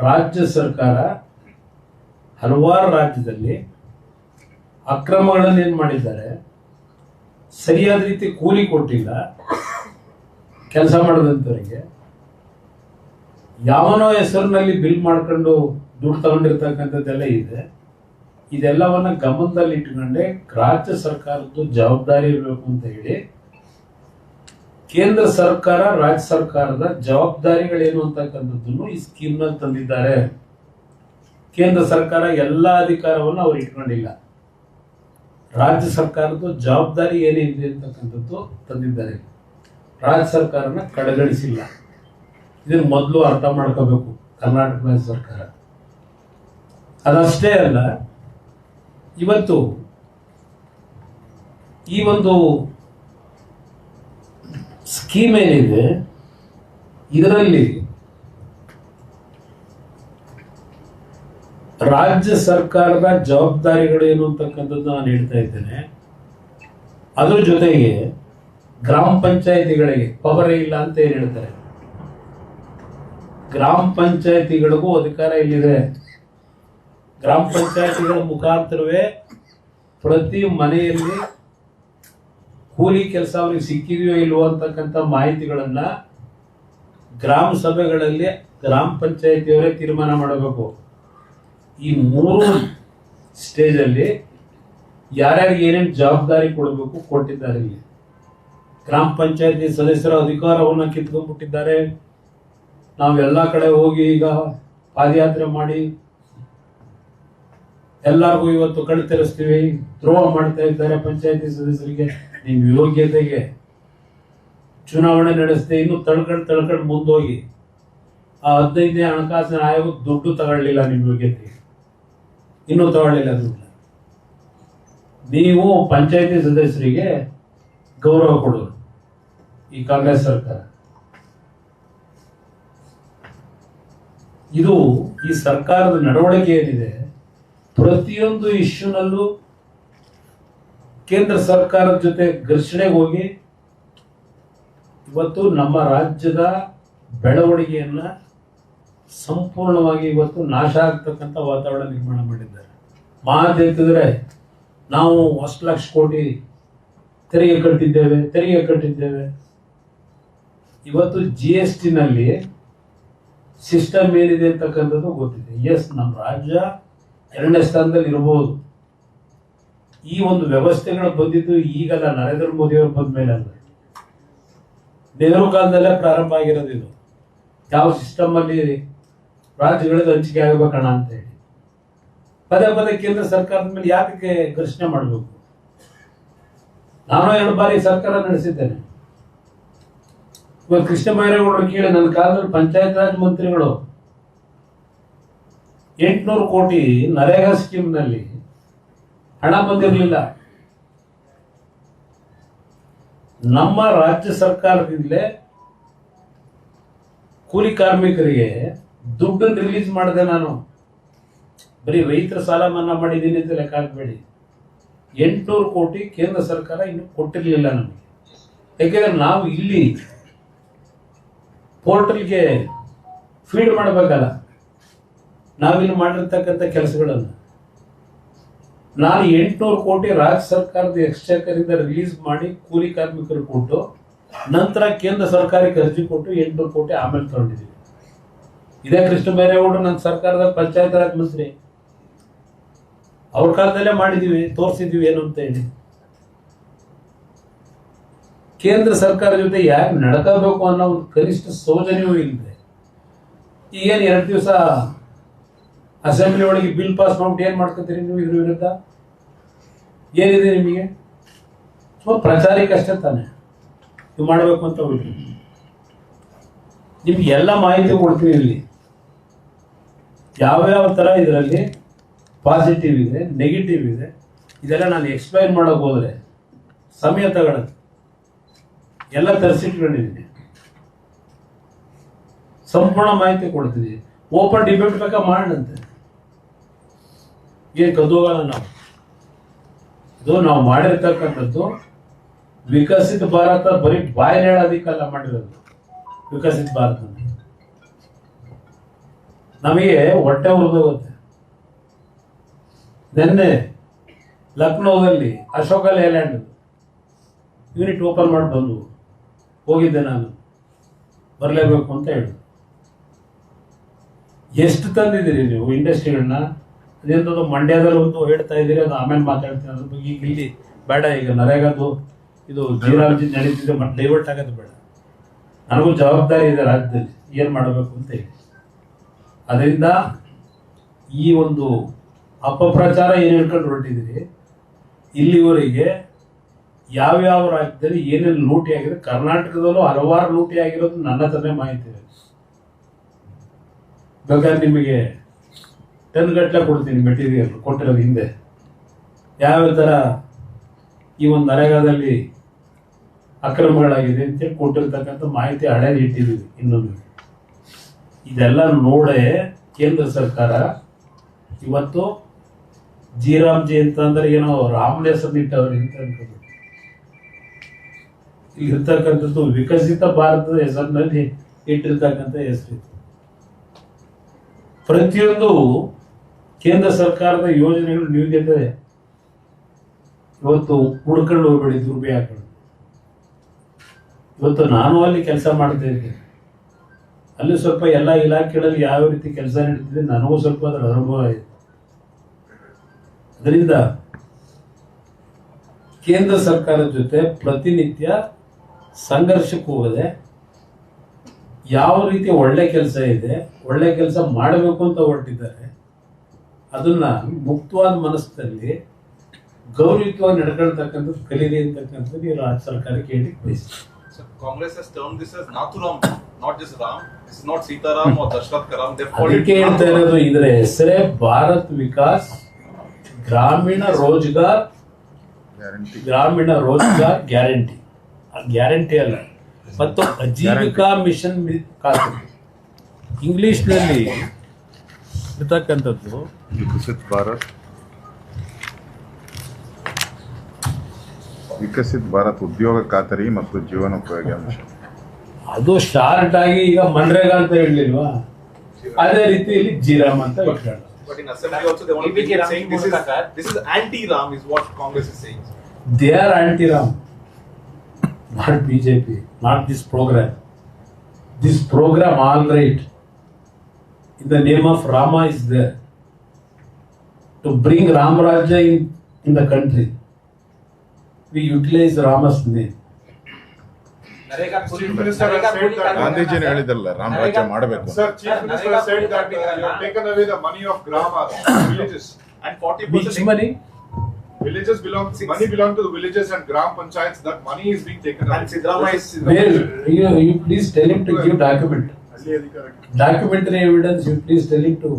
ರಾಜ್ಯ ಸರ್ಕಾರ ಹಲವಾರು ರಾಜ್ಯದಲ್ಲಿ ಅಕ್ರಮಗಳನ್ನು ಏನು ಮಾಡಿದ್ದಾರೆ, ಸರಿಯಾದ ರೀತಿ ಕೂಲಿ ಕೊಟ್ಟಿಲ್ಲ ಕೆಲಸ ಮಾಡಿದಂಥವರಿಗೆ. ಯಾವನೋ ಹೆಸರಿನಲ್ಲಿ ಬಿಲ್ ಮಾಡ್ಕೊಂಡು ದುಡ್ಡು ತಗೊಂಡಿರ್ತಕ್ಕಂಥದ್ದೆಲ್ಲ ಇದೆ. ಇದೆಲ್ಲವನ್ನ ಗಮನದಲ್ಲಿ ಇಟ್ಕೊಂಡೆ ರಾಜ್ಯ ಸರ್ಕಾರದ್ದು ಜವಾಬ್ದಾರಿ ಇರಬೇಕು ಅಂತ ಹೇಳಿ ಕೇಂದ್ರ ಸರ್ಕಾರ ರಾಜ್ಯ ಸರ್ಕಾರದ ಜವಾಬ್ದಾರಿಗಳೇನು ಅಂತಕ್ಕಂಥದ್ದನ್ನು ಈ ಸ್ಕೀಮ್ನಲ್ಲಿ ತಂದಿದ್ದಾರೆ. ಕೇಂದ್ರ ಸರ್ಕಾರ ಎಲ್ಲ ಅಧಿಕಾರವನ್ನು ಅವ್ರು ಇಟ್ಕೊಂಡಿಲ್ಲ. ರಾಜ್ಯ ಸರ್ಕಾರದ ಜವಾಬ್ದಾರಿ ಏನಿದೆ ಅಂತಕ್ಕಂಥದ್ದು ತಂದಿದ್ದಾರೆ. ರಾಜ್ಯ ಸರ್ಕಾರನ ಕಡೆಗಣಿಸಿಲ್ಲ. ಇದನ್ನು ಮೊದಲು ಅರ್ಥ ಮಾಡ್ಕೋಬೇಕು ಕರ್ನಾಟಕ ರಾಜ್ಯ ಸರ್ಕಾರ. ಅದಷ್ಟೇ ಅಲ್ಲ, ಇವತ್ತು ಈ ಒಂದು ಸ್ಕೀಮ್ ಏನಿದೆ ಇದರಲ್ಲಿ ರಾಜ್ಯ ಸರ್ಕಾರದ ಜವಾಬ್ದಾರಿಗಳು ಏನು ಅಂತಕ್ಕಂಥದ್ದು ನಾನು ಹೇಳ್ತಾ ಇದ್ದೇನೆ. ಅದ್ರ ಜೊತೆಗೆ ಗ್ರಾಮ ಪಂಚಾಯಿತಿಗಳಿಗೆ ಪವರೇ ಇಲ್ಲ ಅಂತ ಏನು ಹೇಳ್ತಾರೆ. ಗ್ರಾಮ ಪಂಚಾಯಿತಿಗಳಿಗೂ ಅಧಿಕಾರ ಇಲ್ಲಿದೆ. ಗ್ರಾಮ ಪಂಚಾಯಿತಿಗಳ ಮುಖಾಂತರವೇ ಪ್ರತಿ ಮನೆಯಲ್ಲಿ ಕೂಲಿ ಕೆಲಸ ಅವ್ರಿಗೆ ಸಿಕ್ಕಿದೆಯೋ ಇಲ್ವೋ ಅಂತಕ್ಕಂಥ ಮಾಹಿತಿಗಳನ್ನ ಗ್ರಾಮ ಸಭೆಗಳಲ್ಲಿ ಗ್ರಾಮ ಪಂಚಾಯಿತಿಯವರೇ ತೀರ್ಮಾನ ಮಾಡಬೇಕು. ಈ 3 ಸ್ಟೇಜಲ್ಲಿ ಯಾರ್ಯಾರಿಗೆ ಏನೇನು ಜವಾಬ್ದಾರಿ ಕೊಡಬೇಕು ಕೊಟ್ಟಿದ್ದಾರೆ. ಇಲ್ಲಿ ಗ್ರಾಮ ಪಂಚಾಯತಿ ಸದಸ್ಯರ ಅಧಿಕಾರವನ್ನು ಕಿತ್ಕೊಂಡ್ಬಿಟ್ಟಿದ್ದಾರೆ. ನಾವೆಲ್ಲ ಕಡೆ ಹೋಗಿ ಈಗ ಪಾದಯಾತ್ರೆ ಮಾಡಿ ಎಲ್ಲರಿಗೂ ಇವತ್ತು ಕಣ್ತೆರೆಸ್ತೀವಿ, ದ್ರೋಹ ಮಾಡ್ತಾ ಇದ್ದಾರೆ ಪಂಚಾಯತಿ ಸದಸ್ಯರಿಗೆ. ನಿಮ್ಮ ಯೋಗ್ಯತೆಗೆ ಚುನಾವಣೆ ನಡೆಸದೆ ಇನ್ನು ತಳ್ಕೊಂಡು ಮುಂದೋಗಿ ಆ 15ನೇ ಹಣಕಾಸಿನ ಆಯೋಗ ದುಡ್ಡು ತಗೊಳ್ಳಿಲ್ಲ. ನಿಮ್ಮ ಯೋಗ್ಯತೆಗೆ ಇನ್ನೂ ತಗೊಳ್ಳಿಲ್ಲ ದುಡ್ಡು. ನೀವು ಪಂಚಾಯತಿ ಸದಸ್ಯರಿಗೆ ಗೌರವ ಕೊಡೋರು ಈ ಕಾಂಗ್ರೆಸ್ ಸರ್ಕಾರ. ಇದು ಈ ಸರ್ಕಾರದ ನಡವಳಿಕೆ ಏನಿದೆ, ಪ್ರತಿಯೊಂದು ಇಶ್ಯೂನಲ್ಲೂ ಕೇಂದ್ರ ಸರ್ಕಾರದ ಜೊತೆ ಘರ್ಷಣೆಗೆ ಹೋಗಿ ಇವತ್ತು ನಮ್ಮ ರಾಜ್ಯದ ಬೆಳವಣಿಗೆಯನ್ನ ಸಂಪೂರ್ಣವಾಗಿ ಇವತ್ತು ನಾಶ ಆಗ್ತಕ್ಕಂಥ ವಾತಾವರಣ ನಿರ್ಮಾಣ ಮಾಡಿದ್ದಾರೆ. ಮಾತೆತ್ತಿದ್ರೆ ನಾವು 1 ಲಕ್ಷ ಕೋಟಿ ತೆರಿಗೆ ಕಟ್ಟಿದ್ದೇವೆ. ಇವತ್ತು GST ನಲ್ಲಿ ಸಿಸ್ಟಮ್ ಏನಿದೆ ಅಂತಕ್ಕಂಥದ್ದು ಗೊತ್ತಿದೆ. ಎಸ್, ನಮ್ಮ ರಾಜ್ಯ 2ನೇ ಸ್ಥಾನದಲ್ಲಿ ಇರಬಹುದು. ಈ ಒಂದು ವ್ಯವಸ್ಥೆಗಳು ಬಂದಿದ್ದು ಈಗಲ್ಲ, ನರೇಂದ್ರ ಮೋದಿ ಅವರು ಬಂದ ಮೇಲೆ ಅಲ್ಲ, ನೆಹರು ಕಾಲದಲ್ಲೇ ಪ್ರಾರಂಭ ಆಗಿರೋದು. ಇದು ಯಾವ ಸಿಸ್ಟಮ್ ಅಲ್ಲಿ ರಾಜ್ಯಗಳಿಗೆ ಹಂಚಿಕೆ ಆಗಬೇಕಣ್ಣ ಅಂತ ಹೇಳಿ ಪದೇ ಕೇಂದ್ರ ಸರ್ಕಾರದ ಮೇಲೆ ಯಾಕೆ ಘರ್ಷಣೆ ಮಾಡಬೇಕು? ನಾನು 2 ಬಾರಿ ಸರ್ಕಾರ ನಡೆಸಿದ್ದೇನೆ. ಇವಾಗ ಕೃಷ್ಣ ಬೈರೇಗೌಡರು ಕೇಳಿ, ನನ್ನ ಕಾಲದಲ್ಲಿ ಪಂಚಾಯತ್ ರಾಜ್ ಮಂತ್ರಿಗಳು 800 ಕೋಟಿ ನರೇಗಾ ಸ್ಕೀಮ್ನಲ್ಲಿ ಹಣ ಬಂದಿರಲಿಲ್ಲ. ನಮ್ಮ ರಾಜ್ಯ ಸರ್ಕಾರದಿಂದಲೇ ಕೂಲಿ ಕಾರ್ಮಿಕರಿಗೆ ದುಡ್ಡನ್ನು ರಿಲೀಸ್ ಮಾಡಿದೆ. ನಾನು ಬರೀ ರೈತರ ಸಾಲ ಮನ್ನಾ ಮಾಡಿದ್ದೀನಿ ಅಂತ ಲೆಕ್ಕ ಹಾಕಬೇಡಿ. 800 ಕೋಟಿ ಕೇಂದ್ರ ಸರ್ಕಾರ ಇನ್ನು ಕೊಟ್ಟಿರಲಿಲ್ಲ ನಮಗೆ. ಯಾಕೆಂದ್ರೆ ನಾವು ಇಲ್ಲಿ ಪೋರ್ಟಲ್ಗೆ ಫೀಡ್ ಮಾಡಬೇಕಲ್ಲ, ನಾವಿಲ್ಲಿ ಮಾಡಿರ್ತಕ್ಕಂಥ ಕೆಲಸಗಳನ್ನು. ನಾನು 800 ಕೋಟಿ ರಾಜ್ಯ ಸರ್ಕಾರದ ಎಕ್ಸ್ಚೇಕರ್ ಇಂದ ರಿಲೀಸ್ ಮಾಡಿ ಕೂಲಿ ಕಾರ್ಮಿಕರು ಕೊಟ್ಟು, ನಂತರ ಕೇಂದ್ರ ಸರ್ಕಾರಕ್ಕೆ ಅರ್ಜಿ ಕೊಟ್ಟು 800 ಕೋಟಿ ಆಮೇಲೆ ತಗೊಂಡಿದ್ದೀವಿ. ಇದೇ ಕೃಷ್ಣ ಬೈರೇಗೌಡರು ನನ್ನ ಸರ್ಕಾರದ ಪಂಚಾಯತ್ ರಾಜ್ ಮಂತ್ರಿ. ಅವ್ರ ಕಾಲದಲ್ಲೇ ಮಾಡಿದೀವಿ, ತೋರಿಸಿದೀವಿ ಏನು ಅಂತ ಹೇಳಿ. ಕೇಂದ್ರ ಸರ್ಕಾರ ಜೊತೆ ಯಾಕೆ ನಡ್ಕೋಬೇಕು ಅನ್ನೋ ಒಂದು ಕನಿಷ್ಠ ಸೌಜನ್ಯವೂ ಇಲ್ಲದೆ ಈಗೇನು 2 ದಿವಸ ಅಸೆಂಬ್ಲಿ ಒಳಗೆ ಬಿಲ್ ಪಾಸ್ ಮಾಡ್ಬಿಟ್ಟು ಏನ್ ಮಾಡ್ಕೊತೀರಿ ನೀವು? ಇದ್ರ ವಿರುದ್ಧ ಏನಿದೆ ನಿಮಗೆ? ಪ್ರಚಾರಕ್ಕೆ ಅಷ್ಟೇ ತಾನೆ ಇದು ಮಾಡಬೇಕು ಅಂತ ಹೋಗಿ. ನಿಮ್ಗೆ ಎಲ್ಲ ಮಾಹಿತಿ ಕೊಡ್ತೀವಿ ಇಲ್ಲಿ. ಯಾವ್ಯಾವ ಥರ ಇದರಲ್ಲಿ ಪಾಸಿಟಿವ್ ಇದೆ, ನೆಗೆಟಿವ್ ಇದೆ, ಇದೆಲ್ಲ ನಾನು ಎಕ್ಸ್ಪ್ಲೈನ್ ಮಾಡೋಕೆ ಹೋದರೆ ಸಮಯ ತಗೊಳ್ಳೋದು. ಎಲ್ಲ ತರಿಸಿಟ್ಕೊಂಡಿದ್ದೀನಿ, ಸಂಪೂರ್ಣ ಮಾಹಿತಿ ಕೊಡ್ತೀನಿ. ಓಪನ್ ಡಿಬೇಟ್ ಬೇಕಾ ಮಾಡಂತೆ, ಏನು ಕದೋಗಲ್ಲ ನಾವು. ಇದು ನಾವು ಮಾಡಿರ್ತಕ್ಕಂಥದ್ದು ವಿಕಸಿತ ಭಾರತ ಬರೀ ಬಾಯಿ ಹೇಳೋದಿಕ್ಕಲ್ಲ ಮಾಡಿರೋದು. ವಿಕಸಿತ ಭಾರತ ನಮಗೆ ಹೊಟ್ಟೆ ಉರಿದೋಗುತ್ತೆ. ನಿನ್ನೆ ಲಕ್ನೋದಲ್ಲಿ ಅಶೋಕ ಲೇಲ್ಯಾಂಡ್ ಯೂನಿಟ್ ಓಪನ್ ಮಾಡಿ ಬಂದು ಹೋಗಿದ್ದೆ, ನಾನು ಬರಲೇಬೇಕು ಅಂತ ಹೇಳಿ. ಎಷ್ಟು ತಂದಿದ್ದೀರಿ ನೀವು ಇಂಡಸ್ಟ್ರಿಗಳನ್ನ? ಅದೇಂಥದ್ದು ಮಂಡ್ಯದಲ್ಲಿ ಒಂದು ಹೇಳ್ತಾ ಇದ್ದೀರಿ, ಅದು ಆಮೇಲೆ ಮಾತಾಡ್ತೀನಿ ಅದ್ರ ಬಗ್ಗೆ. ಈಗ ಇಲ್ಲಿ ಬೇಡ, ಈಗ ನರೇಗಾದು ಇದು ಜೀರಾಮ್ಜಿ ನಡೀತಿದೆ, ಮತ್ತೆ ಡೈವರ್ಟ್ ಆಗೋದು ಬೇಡ. ನನಗೂ ಜವಾಬ್ದಾರಿ ಇದೆ ರಾಜ್ಯದಲ್ಲಿ ಏನು ಮಾಡಬೇಕು ಅಂತ ಹೇಳಿ. ಅದರಿಂದ ಈ ಒಂದು ಅಪಪ್ರಚಾರ ಏನು ಹೇಳ್ಕೊಂಡು ಹೊರಟಿದ್ದೀರಿ, ಇಲ್ಲಿವರೆಗೆ ಯಾವ್ಯಾವ ರಾಜ್ಯದಲ್ಲಿ ಏನೇನು ಲೂಟಿ ಆಗಿದೆ, ಕರ್ನಾಟಕದಲ್ಲೂ ಹಲವಾರು ಲೂಟಿ ಆಗಿರೋದು ನನ್ನ ಹತ್ರನೇ ಮಾಹಿತಿ ಇದೆ. ಬೇಕಾದ್ರೆ ನಿಮಗೆ ಟನ್ ಗಟ್ಟಲೆ ಕೊಡ್ತೀನಿ ಮೆಟೀರಿಯಲ್ ಕೊಟ್ಟಿರೋದು ಹಿಂದೆ ಯಾವ್ಯಾವ ಥರ ಈ ಒಂದು ನರೇಗಾದಲ್ಲಿ ಅಕ್ರಮಗಳಾಗಿದೆ ಅಂತೇಳಿ ಕೊಟ್ಟಿರ್ತಕ್ಕಂಥ ಮಾಹಿತಿ ಹಳೇದು ಇಟ್ಟಿದ್ದೀವಿ. ಇನ್ನೊಂದು ಇದೆಲ್ಲ ನೋಡೇ ಕೇಂದ್ರ ಸರ್ಕಾರ ಇವತ್ತು ಜೀರಾಮ್ಜಿ ಅಂತಂದ್ರೆ ಏನೋ ರಾಮನ ಹೆಸರು ಇಟ್ಟವ್ರಿ ಅಂತ ಅನ್ಕೋಬೇಕು. ಇಲ್ಲಿರ್ತಕ್ಕಂಥದ್ದು ವಿಕಸಿತ ಭಾರತದ ಹೆಸರಿನಲ್ಲಿ ಇಟ್ಟಿರ್ತಕ್ಕಂಥ ಹೆಸರು. ಪ್ರತಿಯೊಂದು ಕೇಂದ್ರ ಸರ್ಕಾರದ ಯೋಜನೆಗಳು ನೀವು ಗೆದ್ದರೆ ಇವತ್ತು ಹುಡ್ಕೊಂಡು ಹೋಗ್ಬೇಡಿ, ದುರ್ಬಿ ಹಾಕೊಂಡು. ಇವತ್ತು ನಾನು ಅಲ್ಲಿ ಕೆಲಸ ಮಾಡ್ತಾ ಇದ್ದೇನೆ, ಅಲ್ಲಿ ಸ್ವಲ್ಪ ಎಲ್ಲ ಇಲಾಖೆಗಳಲ್ಲಿ ಯಾವ ರೀತಿ ಕೆಲಸ ನಡೀತಿದೆ ನನಗೂ ಸ್ವಲ್ಪ ಅದರ ಅನುಭವ ಇದೆ. ಅದರಿಂದ ಕೇಂದ್ರ ಸರ್ಕಾರದ ಜೊತೆ ಪ್ರತಿನಿತ್ಯ ಸಂಘರ್ಷಕ್ಕೆ ಹೋಗದೆ ಯಾವ ರೀತಿ ಒಳ್ಳೆ ಕೆಲಸ ಇದೆ, ಒಳ್ಳೆ ಕೆಲಸ ಮಾಡಬೇಕು ಅಂತ ಹೊರಟಿದ್ದಾರೆ, ಅದನ್ನ ಮುಕ್ತವಾದ ಮನಸ್ಸಿನಲ್ಲಿ ಗೌರವಯುತವಾಗಿ ನಡ್ಕೊಳ್ತಕ್ಕಂಥದ್ದು ಕಲೀಲಿ ಅಂತಕ್ಕಂಥದ್ದು ಈ ರಾಜ್ಯ ಸರ್ಕಾರಕ್ಕೆ ಹೇಳಿ ಬಯಸ್ತೀನಿ. Congress has termed this as Nathuram, not just Ram. It's not Sitaram or Dashrath Karam. ಅದಕ್ಕೆ ಹೇಳ್ತಾ ಇರೋದು, ಇದರ ಹೆಸರೇ ಭಾರತ್ ವಿಕಾಸ್ ಗ್ರಾಮೀಣ ರೋಜ್ಗಾರ್ ಗ್ಯಾರಂಟಿ. ಗ್ಯಾರಂಟಿ ಅಲ್ಲ, ಮತ್ತು ಆಜೀವಿಕಾ ಮಿಷನ್ ಖಾತೆ ಇಂಗ್ಲಿಷ್ನಲ್ಲಿ ಇರ್ತಕ್ಕಂಥದ್ದು. ವಿಕಸಿತ್ ಭಾರತ್ ಉದ್ಯೋಗ ಖಾತರಿ ಮತ್ತು ಜೀವನೋಪಯೋಗಿ ಅಂಶ. ಅದು ಶಾರ್ಟ್ ಆಗಿ ಈಗ ಮನ್ರೇಗಾ ಅಂತ ಹೇಳಲಿಲ್ವಾ, ಅದೇ ರೀತಿಯಲ್ಲಿ ಜೀರಾಮ್ ಅಂತ ಇಟ್ಕೊಳ್ಳೋದು. But in Assembly also they want to keep saying this is anti-Ram is what Congress is saying. They are anti-Ram, not BJP, not this program. This program, all right, in the name of Rama is there to bring Ram Rajya in the country. We utilize Rama's name. ಗಾಂಧೀಜಿನ ಹೇಳಿದಲ್ಲ ರಾಮ ರಾಜ್ಯ ಮಾಡಬೇಕು. Sir, Chief Minister said that you have taken away the money of Gramas, villages. And 40% Which money? Villages money belong to the villages and Gram Panchayats. That money is being taken away. and Siddharama is Where? You please tell him to give document. Documentary evidence, you please tell him to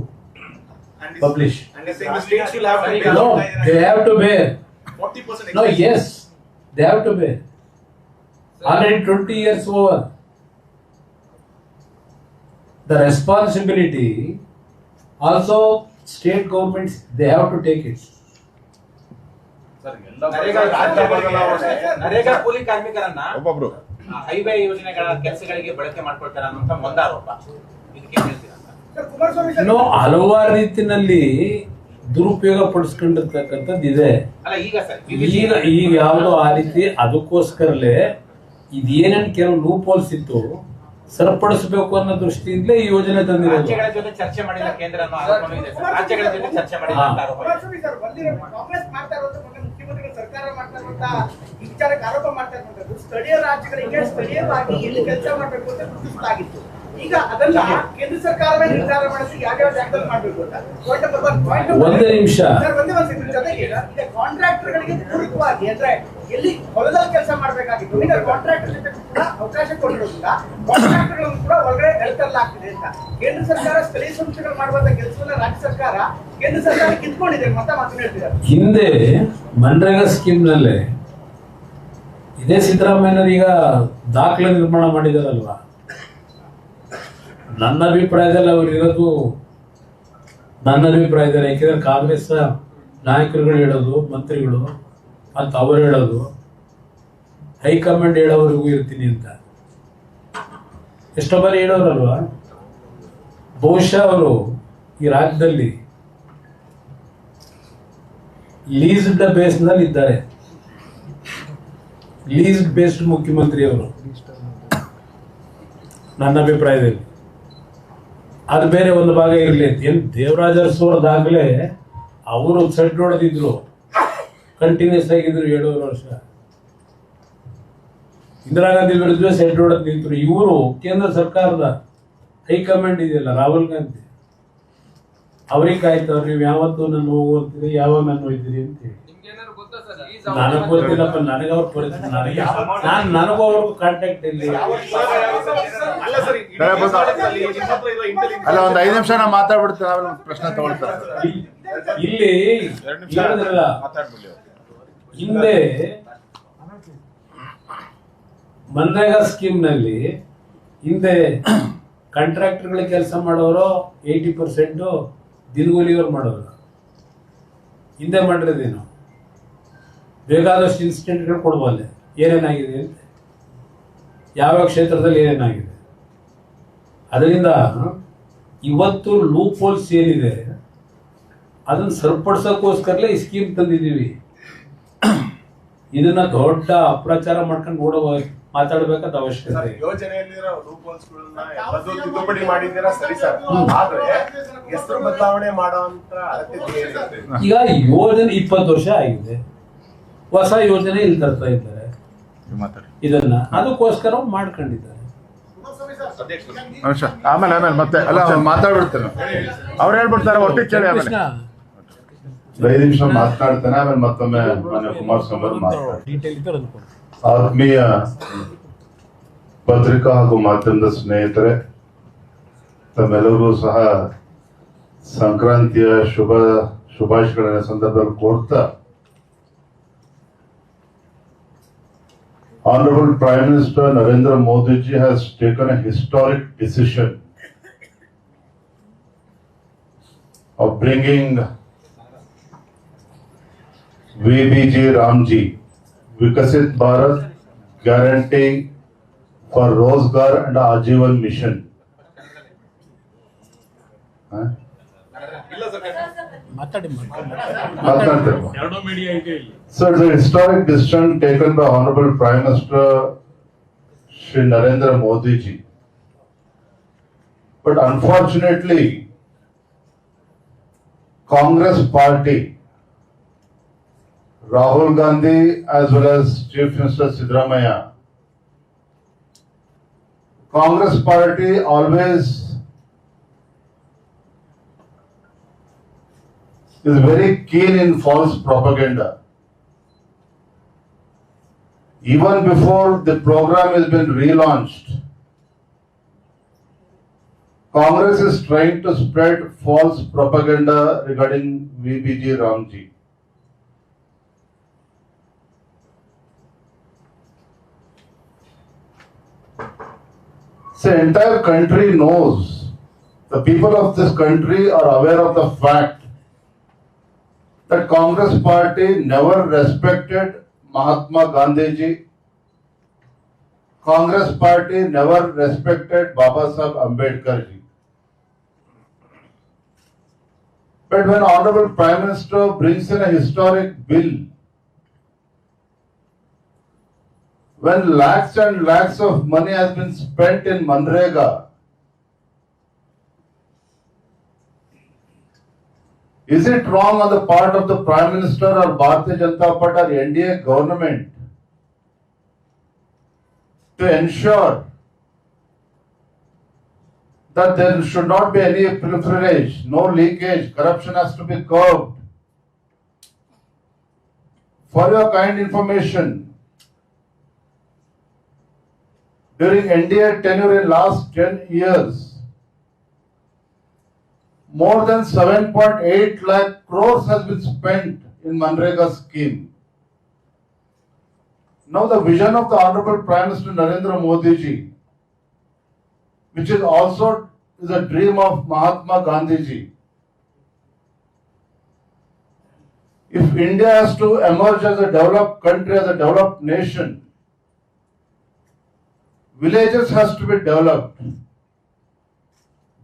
publish. And they're saying the states will have to pay. No, they have to bear. 40% No, yes, they have to bear. Already 20 years over. The responsibility also state governments, they have to take it. NREGA ಕೂಲಿ ಕಾರ್ಮಿಕರನ್ನ ಒಬ್ಬೊಬ್ರು highway ಯೋಜನೆಗಳ ಕೆಲಸಗಳಿಗೆ ಬಳಕೆ ಮಾಡ್ಕೊಳ್ತಾರೆ ಅನ್ನುವಂತ ಒಂದು ಆರೋಪ. ಇದಕ್ಕೆ ಹೇಳ್ತೀರಾ? ಇನ್ನು ಹಲವಾರು ರೀತಿನಲ್ಲಿ ದುರುಪಯೋಗ ಪಡಿಸ್ಕೊಂಡಿರ್ತಕ್ಕಂಥದ್ದು ಇದೆ. ಅಲ್ಲ ಈಗ ಸರ್ ಈಗ ಯಾವುದೋ ಆ ರೀತಿ, ಅದಕ್ಕೋಸ್ಕರಲೇ ಇದೇನೇನು ಕೆಲವು ಲೂಪ್ ಹೋಲ್ಸ್ ಇತ್ತು ಸರಿಪಡಿಸಬೇಕು ಅನ್ನೋ ದೃಷ್ಟಿಯಿಂದಲೇ ಈ ಯೋಜನೆ ತಂದಿರೋದು. ರಾಜ್ಯಗಳ ಜೊತೆ ಚರ್ಚೆ ಮಾಡಿಲ್ಲ ಕೇಂದ್ರ ಅನ್ನೋ ಆರೋಪನೂ ಇದೆ ಸರ್. ರಾಜ್ಯಗಳ ಜೊತೆ ಚರ್ಚೆ ಮಾಡಿಲ್ಲ ಅಂತ ಆರೋಪ ಇದೆ. ಕಾಂಗ್ರೆಸ್ ಮಾಡ್ತಾ ಇರೋದು ಮತ್ತೆ ಮುಖ್ಯಮಂತ್ರಿಗಳು ಸರ್ಕಾರ ಮಾಡ್ತಾ ಇರುವಂತ ಈ ವಿಚಾರಕ್ಕೆ ಆರೋಪ ಮಾಡ್ತಾ ಇರುವಂತದ್ದು ಸ್ಥಳೀಯ ರಾಜ್ಯಗಳಿಗೆ ಸ್ಥಳೀಯವಾಗಿ ಎಲ್ಲಿ ಕೆಲಸ ಮಾಡಬೇಕು ಅಂತ ಗುರುತಿಸಲಾಗಿತ್ತು. ಈಗ ಅದನ್ನ ಕೇಂದ್ರ ಸರ್ಕಾರವೇ ನಿರ್ಧಾರ ಮಾಡಿಸಿ ಯಾವ್ಯಾವ ಜಾಗದಲ್ಲಿ ಮಾಡಬೇಕು ಅಂತ. ಒಂದೇ ನಿಮಿಷ. ಜೊತೆಗೆ ಈಗ ಕಾಂಟ್ರಾಕ್ಟರ್ಗಳಿಗೆ ಪೂರಕವಾಗಿ ಅಂದ್ರೆ ಎಲ್ಲಿ ಹೊಲದಲ್ಲಿ ಕೆಲಸ ಮಾಡಬೇಕಾಗಿತ್ತು ಈಗ ಕಾಂಟ್ರಾಕ್ಟರ್ ಜೊತೆ ಕೂಡ ಅವಕಾಶ ಕೊಟ್ಟಿರೋದ್ರಿಂದ ಕಾಂಟ್ರಾಕ್ಟರ್ಗಳನ್ನು ಕೂಡ ಒಳಗಡೆ ಎಳ್ತರಲಾಗ್ತಿದೆ ಅಂತ. ಕೇಂದ್ರ ಸರ್ಕಾರ ಸ್ಥಳೀಯ ಸಂಸ್ಥೆಗಳು ಮಾಡುವಂತ ಕೆಲಸವನ್ನ ರಾಜ್ಯ ಸರ್ಕಾರ ಕೇಂದ್ರ ಸರ್ಕಾರ ಕಿತ್ಕೊಂಡಿದೆ ಅಂತ ಮಾತು ಹೇಳ್ತಿದ್ದಾರೆ. ಹಿಂದೆ ಮನ್ರೇಗಾ ಸ್ಕೀಮ್ ನಲ್ಲೇ ಇದೇ ಸಿದ್ದರಾಮಯ್ಯನವರು ಈಗ ದಾಖಲೆ ನಿರ್ಮಾಣ ಮಾಡಿದಾರಲ್ವಾ, ನನ್ನ ಅಭಿಪ್ರಾಯದಲ್ಲಿ ಅವರು ಇರೋದು ಯಾಕೆಂದ್ರೆ ಕಾಂಗ್ರೆಸ್ ನಾಯಕರುಗಳು ಹೇಳೋದು, ಮಂತ್ರಿಗಳು ಅಂತ ಅವರು ಹೇಳೋದು, ಹೈಕಮಾಂಡ್ ಹೇಳೋವರೆಗೂ ಇರ್ತೀನಿ ಅಂತ ಎಷ್ಟೋ ಬಾರಿ ಹೇಳೋರಲ್ವಾ. ಬಹುಶಃ ಅವರು ಈ ರಾಜ್ಯದಲ್ಲಿ ಲೀಸ್ಡ್ ಬೇಸ್ ನಲ್ಲಿ ಇದ್ದಾರೆ. ಲೀಸ್ಡ್ ಬೇಸ್ಡ್ ಮುಖ್ಯಮಂತ್ರಿ ಅವರು ನನ್ನ ಅಭಿಪ್ರಾಯದಲ್ಲಿ. ಅದು ಬೇರೆ ಒಂದು ಭಾಗ ಇರಲಿ. ಏನ್ ದೇವರಾಜ ಅರಸು ದಾಖಲೆ ಅವರು ಸೆಡ್ ಹೊಡೆದಿದ್ರು, ಕಂಟಿನ್ಯೂಸ್ ಆಗಿದ್ರು 7 ವರ್ಷ. ಇಂದಿರಾ ಗಾಂಧಿ ವಿರುದ್ಧ ಸೆಡ್ ಹೊಡೆದು ನಿಂತರು. ಇವರು ಕೇಂದ್ರ ಸರ್ಕಾರದ ಹೈಕಮಾಂಡ್ ಇದೆಯಲ್ಲ, ರಾಹುಲ್ ಗಾಂಧಿ, ಅವ್ರಿಗೆ ಕಾಯ್ತವ್ರು, ನೀವು ಯಾವತ್ತು ನನ್ನ ಹೋಗ್ತೀರಿ, ಯಾವಾಗ ನಾನು ಹೋಗ್ತೀರಿ ಅಂತ ಹೇಳಿ. ನನಗೆ ಗೊತ್ತಿಲ್ಲಪ್ಪ, ನನಗೆ ಅವ್ರ ಪರಿಸ್ಥಿತಿ, ನನಗೂ ಅವ್ರಿಗೂ ಕಾಂಟ್ಯಾಕ್ಟ್ ಇಲ್ಲಿ. ಅಲ್ಲ, ಒಂದು 5 ನಿಮಿಷ ನಾವು ಮಾತಾಡ್ಬಿಡ್ತೇವೆ, ಆಮೇಲೆ ಪ್ರಶ್ನೆ ತಗೊಳ್ತಾರೆ. ಇಲ್ಲಿ ಹೇಳಿದ್ರಲ್ಲ, ಹಿಂದೆ ಮನ್ರೇಗಾ ಸ್ಕೀಮ್ ನಲ್ಲಿ ಹಿಂದೆ ಕಾಂಟ್ರಾಕ್ಟರ್ಗಳಿಗೆ ಕೆಲಸ ಮಾಡೋರು 80% ದಿನಗೂಲಿಯವ್ರು ಮಾಡೋರು. ಹಿಂದೆ ಮಾಡಿರೋದೇನು, ಬೇಕಾದಷ್ಟು ಇನ್ಸಿಡೆಂಟ್ಗಳು ಕೊಡ್ಬಲ್ಲೆ ಏನೇನಾಗಿದೆ ಅಂತ, ಯಾವ ಕ್ಷೇತ್ರದಲ್ಲಿ ಏನೇನಾಗಿದೆ. ಅದರಿಂದ ಇವತ್ತು ಲೂಪ್ ಹೋಲ್ಸ್ ಏನಿದೆ ಅದನ್ನು ಸರಿಪಡಿಸೋಕ್ಕೋಸ್ಕರಲೇ ಈ ಸ್ಕೀಮ್ ತಂದಿದ್ದೀವಿ. ಇದನ್ನ ದೊಡ್ಡ ಅಪ್ರಚಾರ ಮಾಡ್ಕೊಂಡು ಮಾತಾಡಬೇಕಾದ ಅವಶ್ಯಕತೆ. ಯೋಜನೆಯಲ್ಲಿರೋ ಲೂಪ್ ಹೋಲ್ಸ್ಗಳನ್ನ ಎಲ್ಲದೂ ತಿದ್ದುಪಡಿ ಮಾಡಿದ್ದೀರಾ ಸರಿ ಸರ್, ಆದ್ರೆ ಹೆಸರು ಬದಲಾವಣೆ ಮಾಡುವಂತ ಅಗತ್ಯತೆ ಏನಿದೆ? ಈಗ ಯೋಜನೆ 20 ವರ್ಷ ಆಗಿದೆ, ಹೊಸ ಯೋಜನೆ ಇಲ್ಲಿ ತರ್ತಾ ಇದ್ದಾರೆ. ಇದನ್ನ ಅದಕ್ಕೋಸ್ಕರ ಮಾಡ್ಕೊಂಡಿದ್ದಾರೆ. ಆಮೇಲೆ ಮತ್ತೆ ಅಲ್ಲ, ಮಾತಾಡ್ಬಿಡ್ತೇನೆ, ಅವ್ರು ಹೇಳ್ಬಿಡ್ತಾರೆ, ಒಟ್ಟಿಗೆ ಕೇಳಿ. ಆಮೇಲೆ 5 ನಿಮಿಷ ಮಾತನಾಡ್ತಾನೆ, ಆಮೇಲೆ ಮತ್ತೊಮ್ಮೆ ಮಾನ್ಯ ಕುಮಾರಸ್ವಾಮಿ ಅವರು ಮಾತನಾಡ್ತಾರೆ. ಆತ್ಮೀಯ ಪತ್ರಿಕಾ ಹಾಗೂ ಮಾಧ್ಯಮದ ಸ್ನೇಹಿತರೆ, ತಮ್ಮೆಲ್ಲರಿಗೂ ಸಹ ಸಂಕ್ರಾಂತಿಯ ಶುಭಾಶಯಗಳ ಸಂದರ್ಭದಲ್ಲಿ ಕೋರ್ತಾ, Honorable Prime Minister Narendra Modi ji has taken a historic decision of bringing VBG Ramji, Vikasit Bharat Guarantee for Rozgar and Ajivan Mission. So it's a historic decision taken by Honorable Prime Minister Shri Narendra Modi ji. But unfortunately, Congress party, Rahul Gandhi as well as Chief Minister Siddaramaiah, Congress party always is very keen in false propaganda. Even before the program has been relaunched, Congress is trying to spread false propaganda regarding VBG Ramji. The entire country knows, the people of this country are aware of the fact that Congress party never respected Mahatma Gandhi ji. Congress party never respected Baba Saheb Ambedkar ji. But when Honorable Prime Minister brings in a historic bill, when lakhs and lakhs of money has been spent in Manrega, is it wrong on the part of the Prime Minister or Bharatiya Janata Party or NDA government to ensure that there should not be any pilferage, no leakage, corruption has to be curbed? For your kind information, during NDA tenure in last 10 years, more than 7.8 lakh crores has been spent in Manrega scheme. Now the vision of the Honorable Prime Minister Narendra Modi ji, which is also is a dream of Mahatma Gandhi ji. If India has to emerge as a developed country, as a developed nation, villages has to be developed.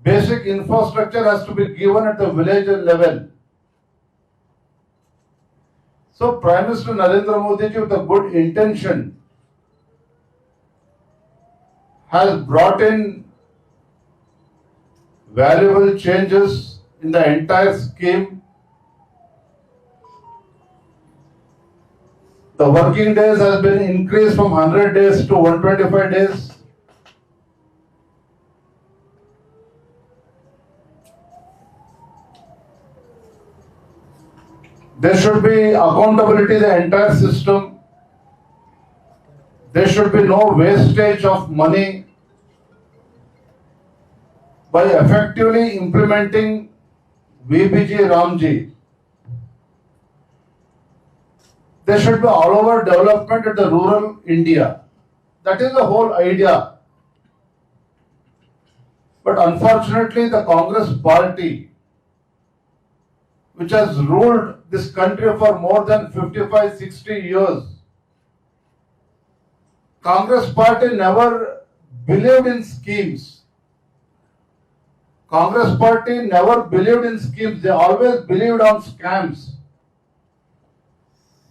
Basic infrastructure has to be given at the village level. So Prime Minister Narendra Modi ji, with a good intention, has brought in valuable changes in the entire scheme. The working days has been increased from 100 days to 125 days. There should be accountability in the entire system. There should be no wastage of money. By effectively implementing VBG Ramji, there should be all over development at the rural India. That is the whole idea. But unfortunately, the Congress party, which has ruled this country for more than 55-60 years, Congress party never believed in schemes. Congress party never believed in schemes. They always believed on scams.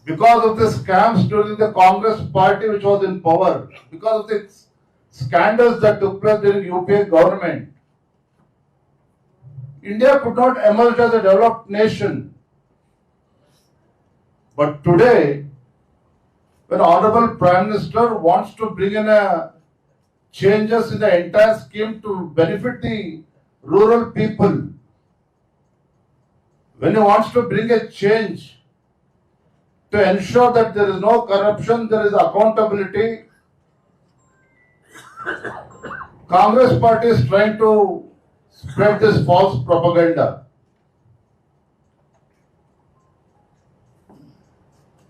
Because of the scams during the Congress party which was in power, because of the scandals that took place during UPA government, India could not emerge as a developed nation. But today, when Honorable Prime Minister wants to bring in changes in the entire scheme to benefit the rural people, when he wants to bring a change to ensure that there is no corruption, there is accountability, Congress party is trying to spread this false propaganda.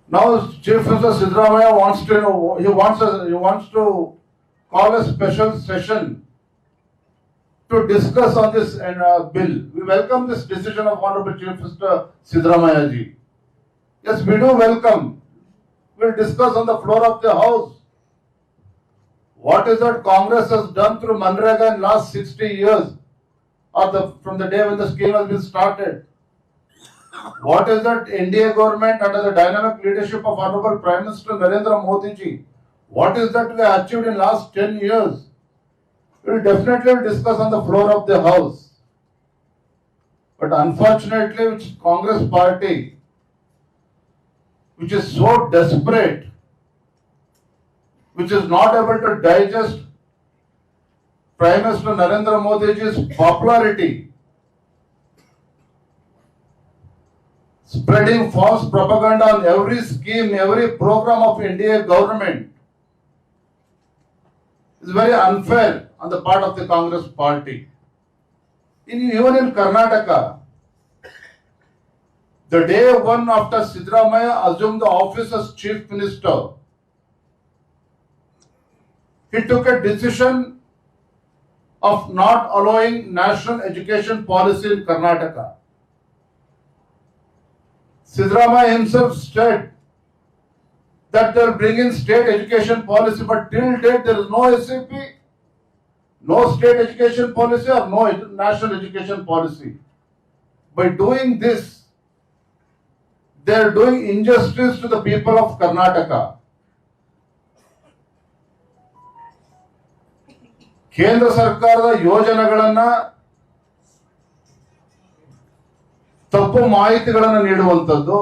Now Chief Minister Siddaramaiah wants to call a special session to discuss on this bill. We welcome this decision of Honorable Chief Minister Siddaramaiah ji. Yes, we do welcome. We'll discuss on the floor of the House. What is that Congress has done through Manrega in last 60 years, or from the day when the scheme has been started? What is that NDA government under the dynamic leadership of Honorable Prime Minister Narendra Modi ji? What is that we achieved in last 10 years? We will definitely discuss on the floor of the House. But unfortunately, which Congress party, which is so desperate, which is not able to digest Prime Minister Narendra Modi ji's popularity, spreading false propaganda on every scheme, every program of India government, is very unfair on the part of the Congress party. Even in Karnataka, the day one after Siddaramaiah assumed the office as Chief Minister, he took a decision of not allowing national education policy in Karnataka. Siddaramaiah himself said that they will bring in state education policy, but till date there is no SAP, no state education policy or no national education policy. By doing this, they are doing injustice to the people of Karnataka. ಕೇಂದ್ರ ಸರ್ಕಾರದ ಯೋಜನೆಗಳನ್ನ ತಪ್ಪು ಮಾಹಿತಿಗಳನ್ನು ನೀಡುವಂಥದ್ದು,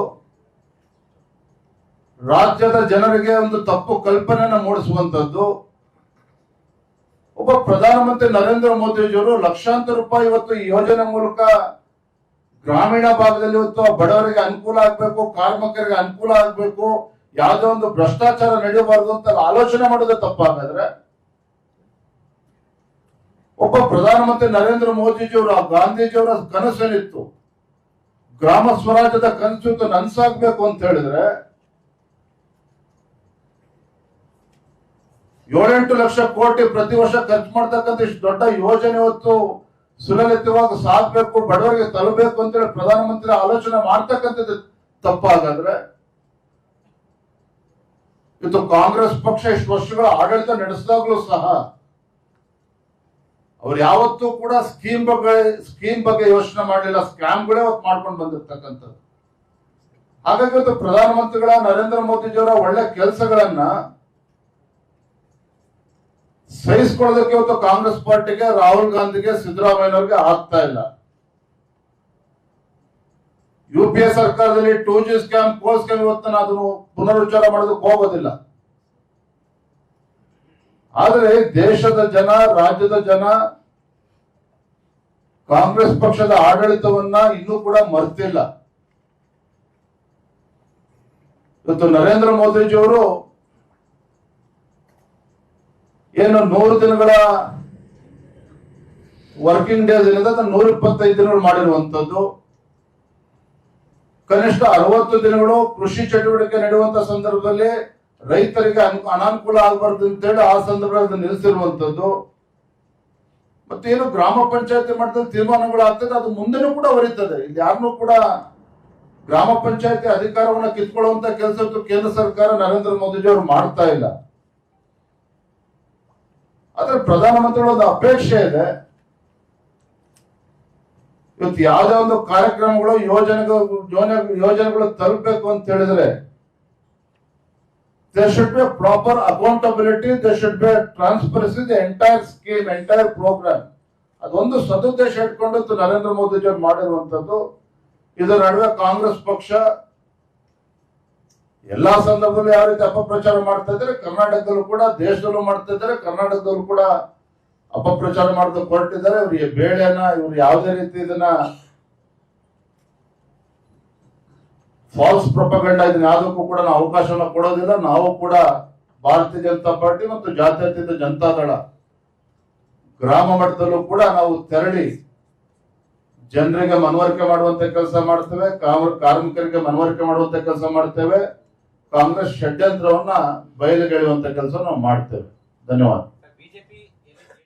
ರಾಜ್ಯದ ಜನರಿಗೆ ಒಂದು ತಪ್ಪು ಕಲ್ಪನೆಯನ್ನು ಮೂಡಿಸುವಂಥದ್ದು. ಒಬ್ಬ ಪ್ರಧಾನಮಂತ್ರಿ ನರೇಂದ್ರ ಮೋದಿಜಿಯವರು ಲಕ್ಷಾಂತರ ರೂಪಾಯಿ ಇವತ್ತು ಈ ಯೋಜನೆ ಮೂಲಕ ಗ್ರಾಮೀಣ ಭಾಗದಲ್ಲಿ ಇವತ್ತು ಬಡವರಿಗೆ ಅನುಕೂಲ ಆಗ್ಬೇಕು, ಕಾರ್ಮಿಕರಿಗೆ ಅನುಕೂಲ ಆಗ್ಬೇಕು, ಯಾವುದೋ ಒಂದು ಭ್ರಷ್ಟಾಚಾರ ನಡೆಯಬಾರದು ಅಂತ ಆಲೋಚನೆ ಮಾಡೋದೇ ತಪ್ಪಾಗಾದ್ರೆ ಒಬ್ಬ ಪ್ರಧಾನಮಂತ್ರಿ ನರೇಂದ್ರ ಮೋದಿಜಿಯವರು ಗಾಂಧೀಜಿಯವರ ಕನಸೇನಿತ್ತು, ಗ್ರಾಮ ಸ್ವರಾಜ್ಯದ ಕನಸು ನನ್ಸಾಗ್ಬೇಕು ಅಂತ ಹೇಳಿದ್ರೆ 7-8 ಲಕ್ಷ ಕೋಟಿ ಪ್ರತಿ ವರ್ಷ ಖರ್ಚು ಮಾಡ್ತಕ್ಕಂಥ ಇಷ್ಟು ದೊಡ್ಡ ಯೋಜನೆ ಇವತ್ತು ಸುಲಲಿತವಾಗಿ ಸಾಗಬೇಕು, ಬಡವರಿಗೆ ತಲುಪಬೇಕು ಅಂತೇಳಿ ಪ್ರಧಾನಮಂತ್ರಿ ಆಲೋಚನೆ ಮಾಡ್ತಕ್ಕಂಥದ್ದು ತಪ್ಪಾಗಾದ್ರೆ ಇವತ್ತು ಕಾಂಗ್ರೆಸ್ ಪಕ್ಷ ಇಷ್ಟು ವರ್ಷಗಳ ಆಡಳಿತ ನಡೆಸಿದಾಗ್ಲೂ ಸಹ ಅವ್ರು ಯಾವತ್ತೂ ಕೂಡ ಸ್ಕೀಮ್ ಬಗ್ಗೆ ಯೋಚನೆ ಮಾಡಲಿಲ್ಲ, ಸ್ಕ್ಯಾಮ್ಗಳೇ ಅವತ್ತು ಮಾಡ್ಕೊಂಡು ಬಂದಿರ್ತಕ್ಕಂಥದ್ದು. ಹಾಗಾಗಿ ಇವತ್ತು ಪ್ರಧಾನಮಂತ್ರಿಗಳ ನರೇಂದ್ರ ಮೋದಿಜಿಯವರ ಒಳ್ಳೆ ಕೆಲಸಗಳನ್ನ ಸಹಿಸ್ಕೊಳ್ಳೋದಕ್ಕೆ ಇವತ್ತು ಕಾಂಗ್ರೆಸ್ ಪಾರ್ಟಿಗೆ, ರಾಹುಲ್ ಗಾಂಧಿಗೆ, ಸಿದ್ದರಾಮಯ್ಯನವ್ರಿಗೆ ಆಗ್ತಾ ಇಲ್ಲ. UPA ಸರ್ಕಾರದಲ್ಲಿ 2G ಸ್ಕ್ಯಾಮ್, ಕೋಲ್ ಸ್ಕ್ಯಾಮ್ ಇವತ್ತು ನಾನು ಅದನ್ನು ಪುನರುಚ್ಚಾರ ಮಾಡೋದಕ್ಕೆ ಹೋಗೋದಿಲ್ಲ. ಆದರೆ ದೇಶದ ಜನ, ರಾಜ್ಯದ ಜನ ಕಾಂಗ್ರೆಸ್ ಪಕ್ಷದ ಆಡಳಿತವನ್ನ ಇನ್ನೂ ಕೂಡ ಮರ್ತಿಲ್ಲ. ಇವತ್ತು ನರೇಂದ್ರ ಮೋದಿಜಿಯವರು ಏನು 100 ದಿನಗಳ ವರ್ಕಿಂಗ್ ಡೇಸ್ ಏನಿದೆ 125 ದಿನಗಳು ಮಾಡಿರುವಂತದ್ದು, ಕನಿಷ್ಠ 60 ದಿನಗಳು ಕೃಷಿ ಚಟುವಟಿಕೆ ನಡೆಯುವಂತ ಸಂದರ್ಭದಲ್ಲಿ ರೈತರಿಗೆ ಅನಾನುಕೂಲ ಆಗಬಾರ್ದು ಅಂತೇಳಿ ಆ ಸಂದರ್ಭದಲ್ಲಿ ನಿಲ್ಲಿಸಿರುವಂತದ್ದು. ಮತ್ತೇನು ಗ್ರಾಮ ಪಂಚಾಯತಿ ಮಟ್ಟದಲ್ಲಿ ತೀರ್ಮಾನಗಳು ಆಗ್ತದೆ, ಅದು ಮುಂದೆನೂ ಕೂಡ ಹೊರೀತದೆ. ಇಲ್ಲಿ ಯಾರನ್ನೂ ಕೂಡ ಗ್ರಾಮ ಪಂಚಾಯತಿ ಅಧಿಕಾರವನ್ನ ಕಿತ್ಕೊಳ್ಳುವಂತ ಕೆಲಸ ಕೇಂದ್ರ ಸರ್ಕಾರ ನರೇಂದ್ರ ಮೋದಿಜಿ ಅವರು ಮಾಡ್ತಾ ಇಲ್ಲ. ಆದ್ರೆ ಪ್ರಧಾನಮಂತ್ರಿಗಳ ಒಂದು ಅಪೇಕ್ಷೆ ಇದೆ, ಇವತ್ತು ಯಾವುದೇ ಒಂದು ಕಾರ್ಯಕ್ರಮಗಳು ಯೋಜನೆಗಳು ತಲುಪಬೇಕು ಅಂತ ಹೇಳಿದ್ರೆ there should be a proper accountability, there should be a transparency, the entire scheme, entire program. ಅದೊಂದು ಸದುದ್ದೇಶ ಇಟ್ಕೊಂಡು ನರೇಂದ್ರ ಮೋದಿಜಿ ಅವರು ಮಾಡಿರುವಂತದ್ದು. ಇದರ ನಡುವೆ ಕಾಂಗ್ರೆಸ್ ಪಕ್ಷ ಎಲ್ಲಾ ಸಂದರ್ಭದಲ್ಲೂ ಯಾವ ರೀತಿ ಅಪಪ್ರಚಾರ ಮಾಡ್ತಾ ಇದ್ದಾರೆ, ಕರ್ನಾಟಕದಲ್ಲೂ ಕೂಡ, ದೇಶದಲ್ಲೂ ಮಾಡ್ತಾ ಇದ್ದಾರೆ, ಕರ್ನಾಟಕದಲ್ಲೂ ಕೂಡ ಅಪಪ್ರಚಾರ ಮಾಡೋದಕ್ಕೆ ಹೊರಟಿದ್ದಾರೆ. ಇವರಿಗೆ ಬೇಳೆನ ಇವ್ರು ಯಾವುದೇ ರೀತಿ ಇದನ್ನ ಫಾಲ್ಸ್ ಪ್ರೊಪಗಂಡ ಇದನ್ನ ಯಾವುದಕ್ಕೂ ಕೂಡ ನಾವು ಅವಕಾಶವನ್ನು ಕೊಡೋದಿಲ್ಲ. ನಾವು ಕೂಡ ಭಾರತೀಯ ಜನತಾ ಪಾರ್ಟಿ ಮತ್ತು ಜಾತ್ಯತೀತ ಜನತಾದಳ ಗ್ರಾಮ ಮಟ್ಟದಲ್ಲೂ ಕೂಡ ನಾವು ತೆರಳಿ ಜನರಿಗೆ ಮನವರಿಕೆ ಮಾಡುವಂತ ಕೆಲಸ ಮಾಡ್ತೇವೆ, ಕಾರ್ಮಿಕರಿಗೆ ಮನವರಿಕೆ ಮಾಡುವಂತ ಕೆಲಸ ಮಾಡ್ತೇವೆ, ಕಾಂಗ್ರೆಸ್ ಷಡ್ಯಂತ್ರವನ್ನ ಬಯಲಿಗೆಳೆಯುವಂತ ಕೆಲಸ ನಾವು ಮಾಡ್ತೇವೆ. ಧನ್ಯವಾದ.